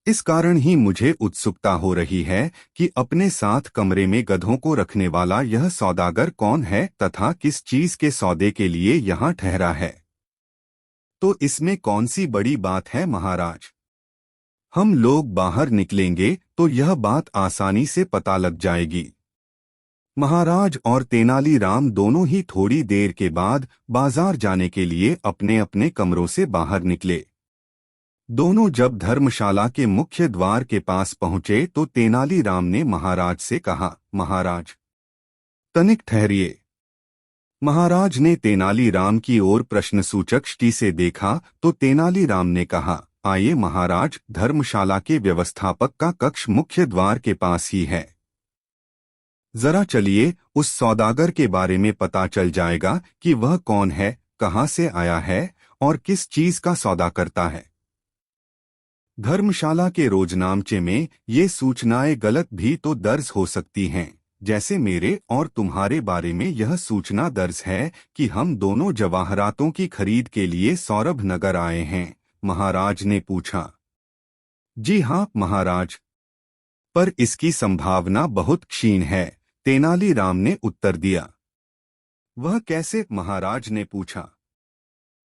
इस कारण ही मुझे उत्सुकता हो रही है कि अपने साथ कमरे में गधों को रखने वाला यह सौदागर कौन है तथा किस चीज के सौदे के लिए यहाँ ठहरा है। तो इसमें कौन सी बड़ी बात है महाराज? हम लोग बाहर निकलेंगे तो यह बात आसानी से पता लग जाएगी। महाराज और तेनालीराम दोनों ही थोड़ी देर के बाद बाजार जाने के लिए अपने अपने कमरों से बाहर निकले। दोनों जब धर्मशाला के मुख्य द्वार के पास पहुंचे तो तेनालीराम ने महाराज से कहा, महाराज तनिक ठहरिए। महाराज ने तेनालीराम की ओर प्रश्नसूचक दृष्टि से देखा तो तेनालीराम ने कहा, आइए महाराज, धर्मशाला के व्यवस्थापक का कक्ष मुख्य द्वार के पास ही है। जरा चलिए, उस सौदागर के बारे में पता चल जाएगा कि वह कौन है, कहाँ से आया है और किस चीज का सौदा करता है। धर्मशाला के रोजनामचे में ये सूचनाएं गलत भी तो दर्ज हो सकती हैं, जैसे मेरे और तुम्हारे बारे में यह सूचना दर्ज है कि हम दोनों जवाहरातों की खरीद के लिए सौरभ नगर आए हैं। महाराज ने पूछा। जी हाँ महाराज, पर इसकी संभावना बहुत क्षीण है, तेनालीराम ने उत्तर दिया। वह कैसे? महाराज ने पूछा।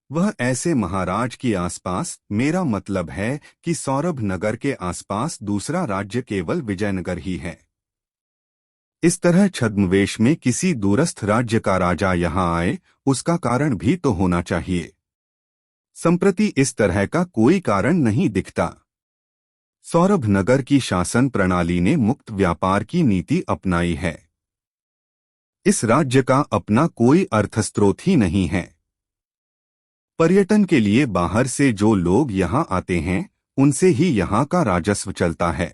वह ऐसे महाराज के आसपास, मेरा मतलब है कि सौरभ नगर के आसपास दूसरा राज्य केवल विजयनगर ही है। इस तरह छद्मवेश में किसी दूरस्थ राज्य का राजा यहाँ आए, उसका कारण भी तो होना चाहिए। संप्रति इस तरह का कोई कारण नहीं दिखता। सौरभ नगर की शासन प्रणाली ने मुक्त व्यापार की नीति अपनाई है। इस राज्य का अपना कोई अर्थस्रोत ही नहीं है। पर्यटन के लिए बाहर से जो लोग यहाँ आते हैं, उनसे ही यहाँ का राजस्व चलता है।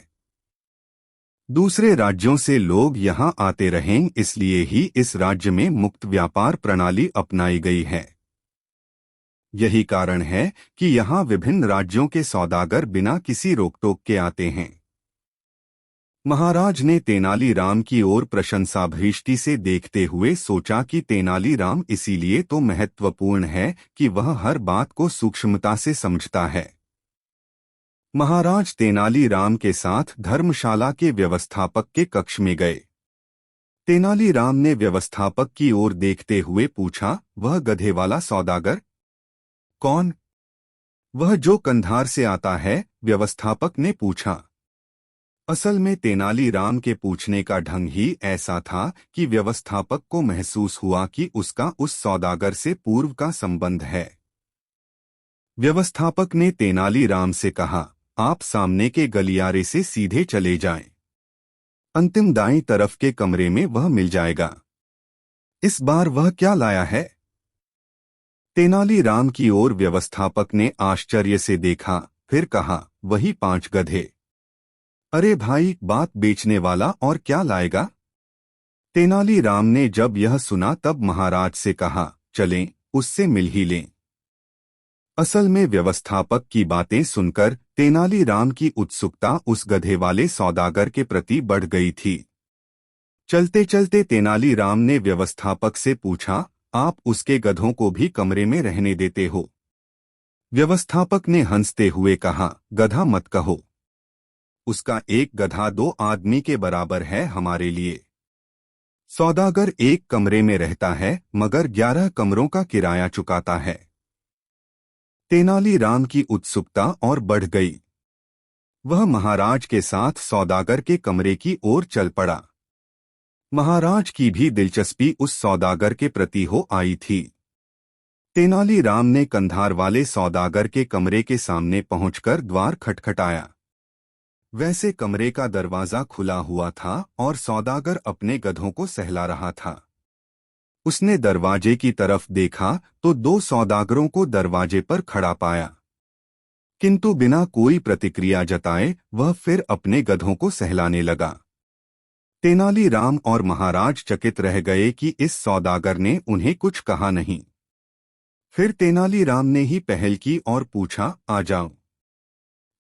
दूसरे राज्यों से लोग यहाँ आते रहें, इसलिए ही इस राज्य में मुक्त व्यापार प्रणाली अपनाई गई है। यही कारण है कि यहाँ विभिन्न राज्यों के सौदागर बिना किसी रोकटोक के आते हैं। महाराज ने तेनालीराम की ओर प्रशंसाभीष्टि से देखते हुए सोचा कि तेनालीराम इसीलिए तो महत्वपूर्ण है कि वह हर बात को सूक्ष्मता से समझता है। महाराज तेनालीराम के साथ धर्मशाला के व्यवस्थापक के कक्ष में गए। तेनालीराम ने व्यवस्थापक की ओर देखते हुए पूछा, वह गधे वाला सौदागर? कौन? वह जो कंधार से आता है, व्यवस्थापक ने पूछा। असल में तेनालीराम के पूछने का ढंग ही ऐसा था कि व्यवस्थापक को महसूस हुआ कि उसका उस सौदागर से पूर्व का संबंध है। व्यवस्थापक ने तेनालीराम से कहा, आप सामने के गलियारे से सीधे चले जाएं। अंतिम दाईं तरफ के कमरे में वह मिल जाएगा। इस बार वह क्या लाया है? तेनालीराम की ओर व्यवस्थापक ने आश्चर्य से देखा, फिर कहा, वही 5 गधे। अरे भाई, बात बेचने वाला और क्या लाएगा? तेनालीराम ने जब यह सुना तब महाराज से कहा, चलें, उससे मिल ही लें। असल में व्यवस्थापक की बातें सुनकर तेनालीराम की उत्सुकता उस गधे वाले सौदागर के प्रति बढ़ गई थी। चलते चलते तेनालीराम ने व्यवस्थापक से पूछा, आप उसके गधों को भी कमरे में रहने देते हो? व्यवस्थापक ने हंसते हुए कहा, गधा मत कहो। उसका एक गधा 2 आदमी के बराबर है हमारे लिए। सौदागर एक कमरे में रहता है मगर 11 कमरों का किराया चुकाता है। तेनालीराम की उत्सुकता और बढ़ गई। वह महाराज के साथ सौदागर के कमरे की ओर चल पड़ा। महाराज की भी दिलचस्पी उस सौदागर के प्रति हो आई थी। तेनालीराम ने कंधार वाले सौदागर के कमरे के सामने पहुंचकर द्वार खटखटाया। वैसे कमरे का दरवाजा खुला हुआ था और सौदागर अपने गधों को सहला रहा था। उसने दरवाजे की तरफ देखा तो 2 सौदागरों को दरवाजे पर खड़ा पाया, किंतु बिना कोई प्रतिक्रिया जताए वह फिर अपने गधों को सहलाने लगा। तेनालीराम और महाराज चकित रह गए कि इस सौदागर ने उन्हें कुछ कहा नहीं। फिर तेनालीराम ने ही पहल की और पूछा, आ जाओ।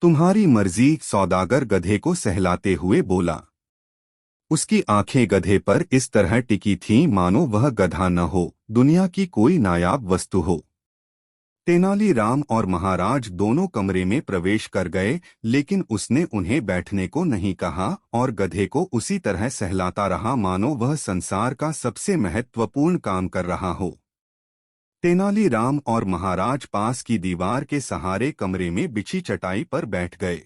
तुम्हारी मर्जी, सौदागर गधे को सहलाते हुए बोला। उसकी आंखें गधे पर इस तरह टिकी थीं मानो वह गधा न हो, दुनिया की कोई नायाब वस्तु हो। तेनालीराम और महाराज दोनों कमरे में प्रवेश कर गए, लेकिन उसने उन्हें बैठने को नहीं कहा और गधे को उसी तरह सहलाता रहा मानो वह संसार का सबसे महत्वपूर्ण काम कर रहा हो। तेनालीराम और महाराज पास की दीवार के सहारे कमरे में बिछी चटाई पर बैठ गए।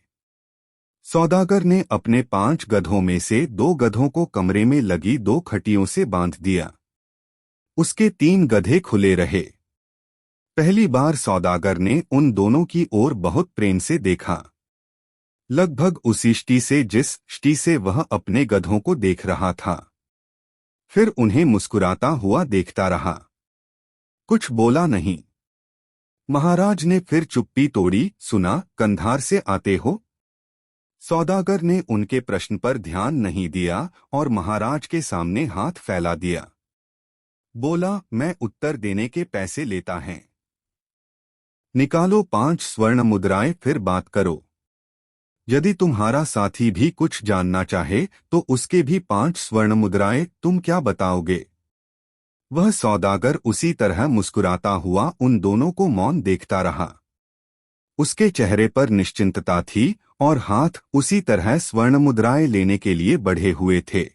सौदागर ने अपने 5 गधों में से 2 गधों को कमरे में लगी 2 खटियों से बांध दिया। उसके 3 गधे खुले रहे। पहली बार सौदागर ने उन दोनों की ओर बहुत प्रेम से देखा, लगभग उसी दृष्टि से जिस दृष्टि से वह अपने गधों को देख रहा था। फिर उन्हें मुस्कुराता हुआ देखता रहा, कुछ बोला नहीं। महाराज ने फिर चुप्पी तोड़ी। सुना, कंधार से आते हो? सौदागर ने उनके प्रश्न पर ध्यान नहीं दिया और महाराज के सामने हाथ फैला दिया। बोला, मैं उत्तर देने के पैसे लेता है। निकालो 5 स्वर्ण मुद्राएं, फिर बात करो। यदि तुम्हारा साथी भी कुछ जानना चाहे तो उसके भी 5 स्वर्ण मुद्राएं। तुम क्या बताओगे? वह सौदागर उसी तरह मुस्कुराता हुआ उन दोनों को मौन देखता रहा। उसके चेहरे पर निश्चिंतता थी और हाथ उसी तरह स्वर्ण मुद्राएं लेने के लिए बढ़े हुए थे।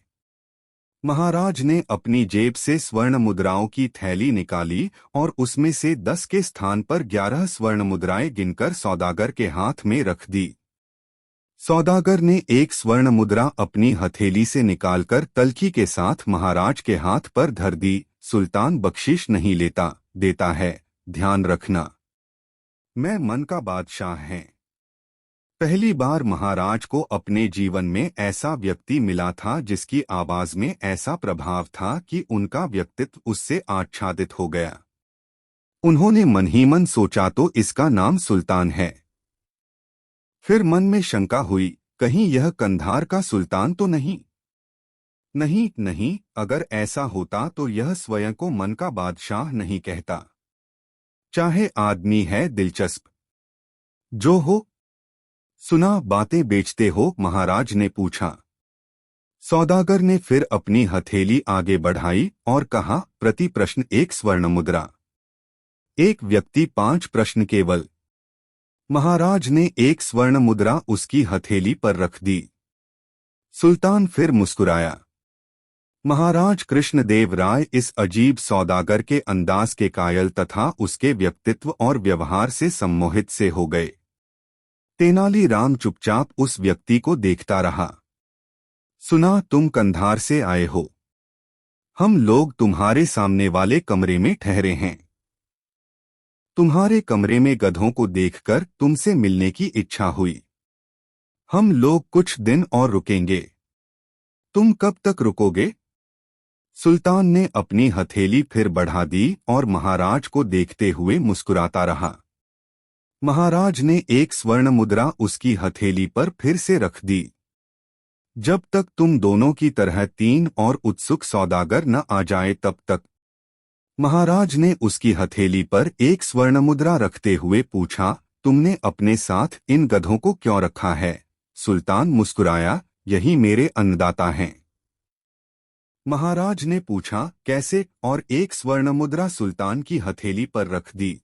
महाराज ने अपनी जेब से स्वर्ण मुद्राओं की थैली निकाली और उसमें से 10 के स्थान पर 11 स्वर्ण मुद्राएं गिनकर सौदागर के हाथ में रख दी। सौदागर ने एक स्वर्ण मुद्रा अपनी हथेली से निकालकर तलखी के साथ महाराज के हाथ पर धर दी। सुल्तान बख्शिश नहीं लेता, देता है, ध्यान रखना। मैं मन का बादशाह है। पहली बार महाराज को अपने जीवन में ऐसा व्यक्ति मिला था जिसकी आवाज में ऐसा प्रभाव था कि उनका व्यक्तित्व उससे आच्छादित हो गया। उन्होंने मन ही मन सोचा, तो इसका नाम सुल्तान है। फिर मन में शंका हुई, कहीं यह कंधार का सुल्तान तो नहीं? नहीं नहीं, अगर ऐसा होता तो यह स्वयं को मन का बादशाह नहीं कहता। चाहे आदमी है दिलचस्प। जो हो। सुना, बातें बेचते हो? महाराज ने पूछा। सौदागर ने फिर अपनी हथेली आगे बढ़ाई और कहा, प्रति प्रश्न 1 स्वर्ण मुद्रा। एक व्यक्ति 5 प्रश्न केवल। महाराज ने 1 स्वर्ण मुद्रा उसकी हथेली पर रख दी। सुल्तान फिर मुस्कुराया। महाराज कृष्णदेव राय इस अजीब सौदागर के अंदाज के कायल तथा उसके व्यक्तित्व और व्यवहार से सम्मोहित से हो गए। तेनालीराम चुपचाप उस व्यक्ति को देखता रहा। सुना, तुम कंधार से आए हो। हम लोग तुम्हारे सामने वाले कमरे में ठहरे हैं। तुम्हारे कमरे में गधों को देखकर तुमसे मिलने की इच्छा हुई। हम लोग कुछ दिन और रुकेंगे। तुम कब तक रुकोगे? सुल्तान ने अपनी हथेली फिर बढ़ा दी और महाराज को देखते हुए मुस्कुराता रहा। महाराज ने 1 स्वर्ण मुद्रा उसकी हथेली पर फिर से रख दी। जब तक तुम दोनों की तरह 3 और उत्सुक सौदागर न आ जाए तब तक। महाराज ने उसकी हथेली पर 1 स्वर्ण मुद्रा रखते हुए पूछा, तुमने अपने साथ इन गधों को क्यों रखा है? सुल्तान मुस्कुराया, यही मेरे अन्नदाता हैं। महाराज ने पूछा, कैसे? और 1 स्वर्ण मुद्रा सुल्तान की हथेली पर रख दी।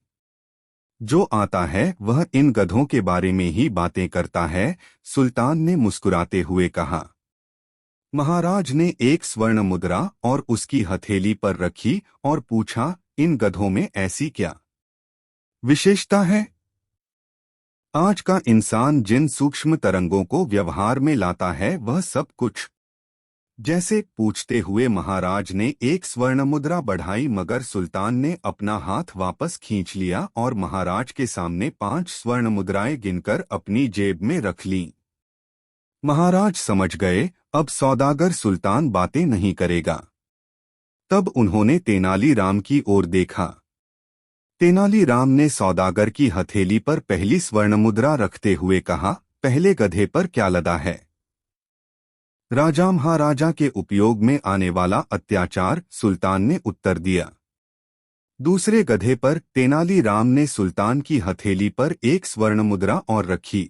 जो आता है वह इन गधों के बारे में ही बातें करता है, सुल्तान ने मुस्कुराते हुए कहा। महाराज ने 1 स्वर्ण मुद्रा और उसकी हथेली पर रखी और पूछा, इन गधों में ऐसी क्या विशेषता है? आज का इंसान जिन सूक्ष्म तरंगों को व्यवहार में लाता है वह सब कुछ। जैसे पूछते हुए महाराज ने 1 स्वर्ण मुद्रा बढ़ाई, मगर सुल्तान ने अपना हाथ वापस खींच लिया और महाराज के सामने 5 स्वर्ण मुद्राएं गिनकर अपनी जेब में रख लीं। महाराज समझ गए, अब सौदागर सुल्तान बातें नहीं करेगा। तब उन्होंने तेनालीराम की ओर देखा। तेनालीराम ने सौदागर की हथेली पर पहली स्वर्ण मुद्रा रखते हुए कहा, पहले गधे पर क्या लदा है? राजा महाराजा के उपयोग में आने वाला अत्याचार, सुल्तान ने उत्तर दिया। दूसरे गधे पर? तेनालीराम ने सुल्तान की हथेली पर 1 स्वर्ण मुद्रा और रखी।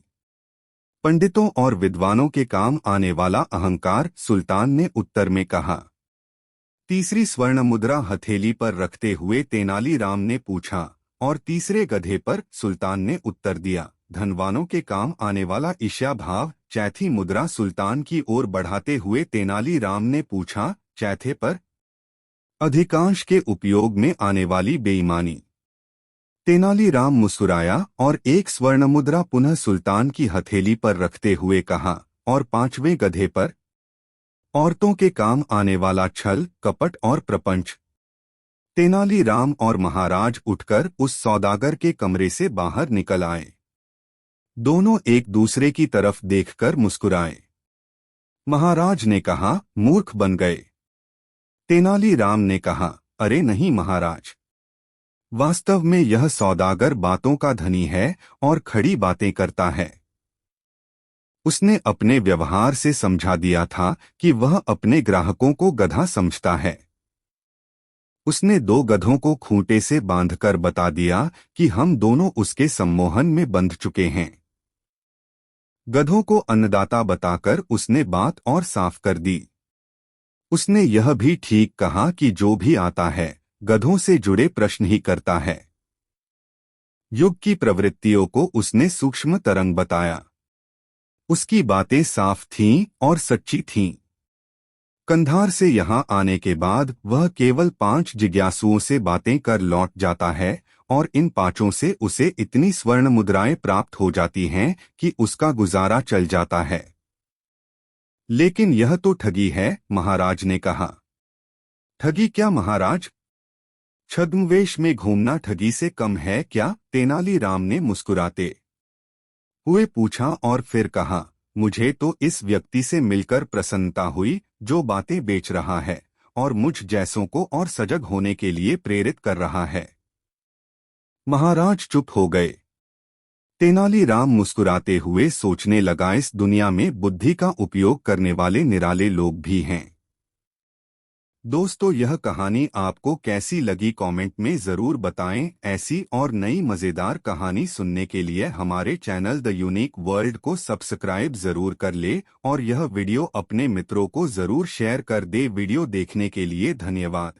पंडितों और विद्वानों के काम आने वाला अहंकार, सुल्तान ने उत्तर में कहा। तीसरी स्वर्ण मुद्रा हथेली पर रखते हुए तेनालीराम ने पूछा, और तीसरे गधे पर? सुल्तान ने उत्तर दिया, धनवानों के काम आने वाला ईर्ष्या भाव। चौथी मुद्रा सुल्तान की ओर बढ़ाते हुए तेनालीराम ने पूछा, चौथे पर? अधिकांश के उपयोग में आने वाली बेईमानी। तेनालीराम मुस्कुराया और 1 स्वर्ण मुद्रा पुनः सुल्तान की हथेली पर रखते हुए कहा, और 5वें गधे पर? औरतों के काम आने वाला छल, कपट और प्रपंच। तेनालीराम और महाराज उठकर उस सौदागर के कमरे से बाहर निकल आए। दोनों एक दूसरे की तरफ देखकर मुस्कुराए। महाराज ने कहा, मूर्ख बन गए। तेनालीराम ने कहा, अरे नहीं महाराज, वास्तव में यह सौदागर बातों का धनी है और खड़ी बातें करता है। उसने अपने व्यवहार से समझा दिया था कि वह अपने ग्राहकों को गधा समझता है। उसने 2 गधों को खूंटे से बांधकर बता दिया कि हम दोनों उसके सम्मोहन में बंध चुके हैं। गधों को अन्नदाता बताकर उसने बात और साफ कर दी। उसने यह भी ठीक कहा कि जो भी आता है गधों से जुड़े प्रश्न ही करता है। युग की प्रवृत्तियों को उसने सूक्ष्म तरंग बताया। उसकी बातें साफ थीं और सच्ची थीं। कंधार से यहाँ आने के बाद वह केवल 5 जिज्ञासुओं से बातें कर लौट जाता है और इन 5 से उसे इतनी स्वर्ण मुद्राएं प्राप्त हो जाती हैं कि उसका गुजारा चल जाता है। लेकिन यह तो ठगी है, महाराज ने कहा। ठगी क्या महाराज? छद्मवेश में घूमना ठगी से कम है क्या? तेनालीराम ने मुस्कुराते हुए पूछा और फिर कहा, मुझे तो इस व्यक्ति से मिलकर प्रसन्नता हुई जो बातें बेच रहा है और मुझ जैसों को और सजग होने के लिए प्रेरित कर रहा है। महाराज चुप हो गए। तेनालीराम मुस्कुराते हुए सोचने लगा, इस दुनिया में बुद्धि का उपयोग करने वाले निराले लोग भी हैं। दोस्तों, यह कहानी आपको कैसी लगी कमेंट में ज़रूर बताएं। ऐसी और नई मज़ेदार कहानी सुनने के लिए हमारे चैनल द यूनिक वर्ल्ड को सब्सक्राइब ज़रूर कर ले और यह वीडियो अपने मित्रों को ज़रूर शेयर कर दे। वीडियो देखने के लिए धन्यवाद।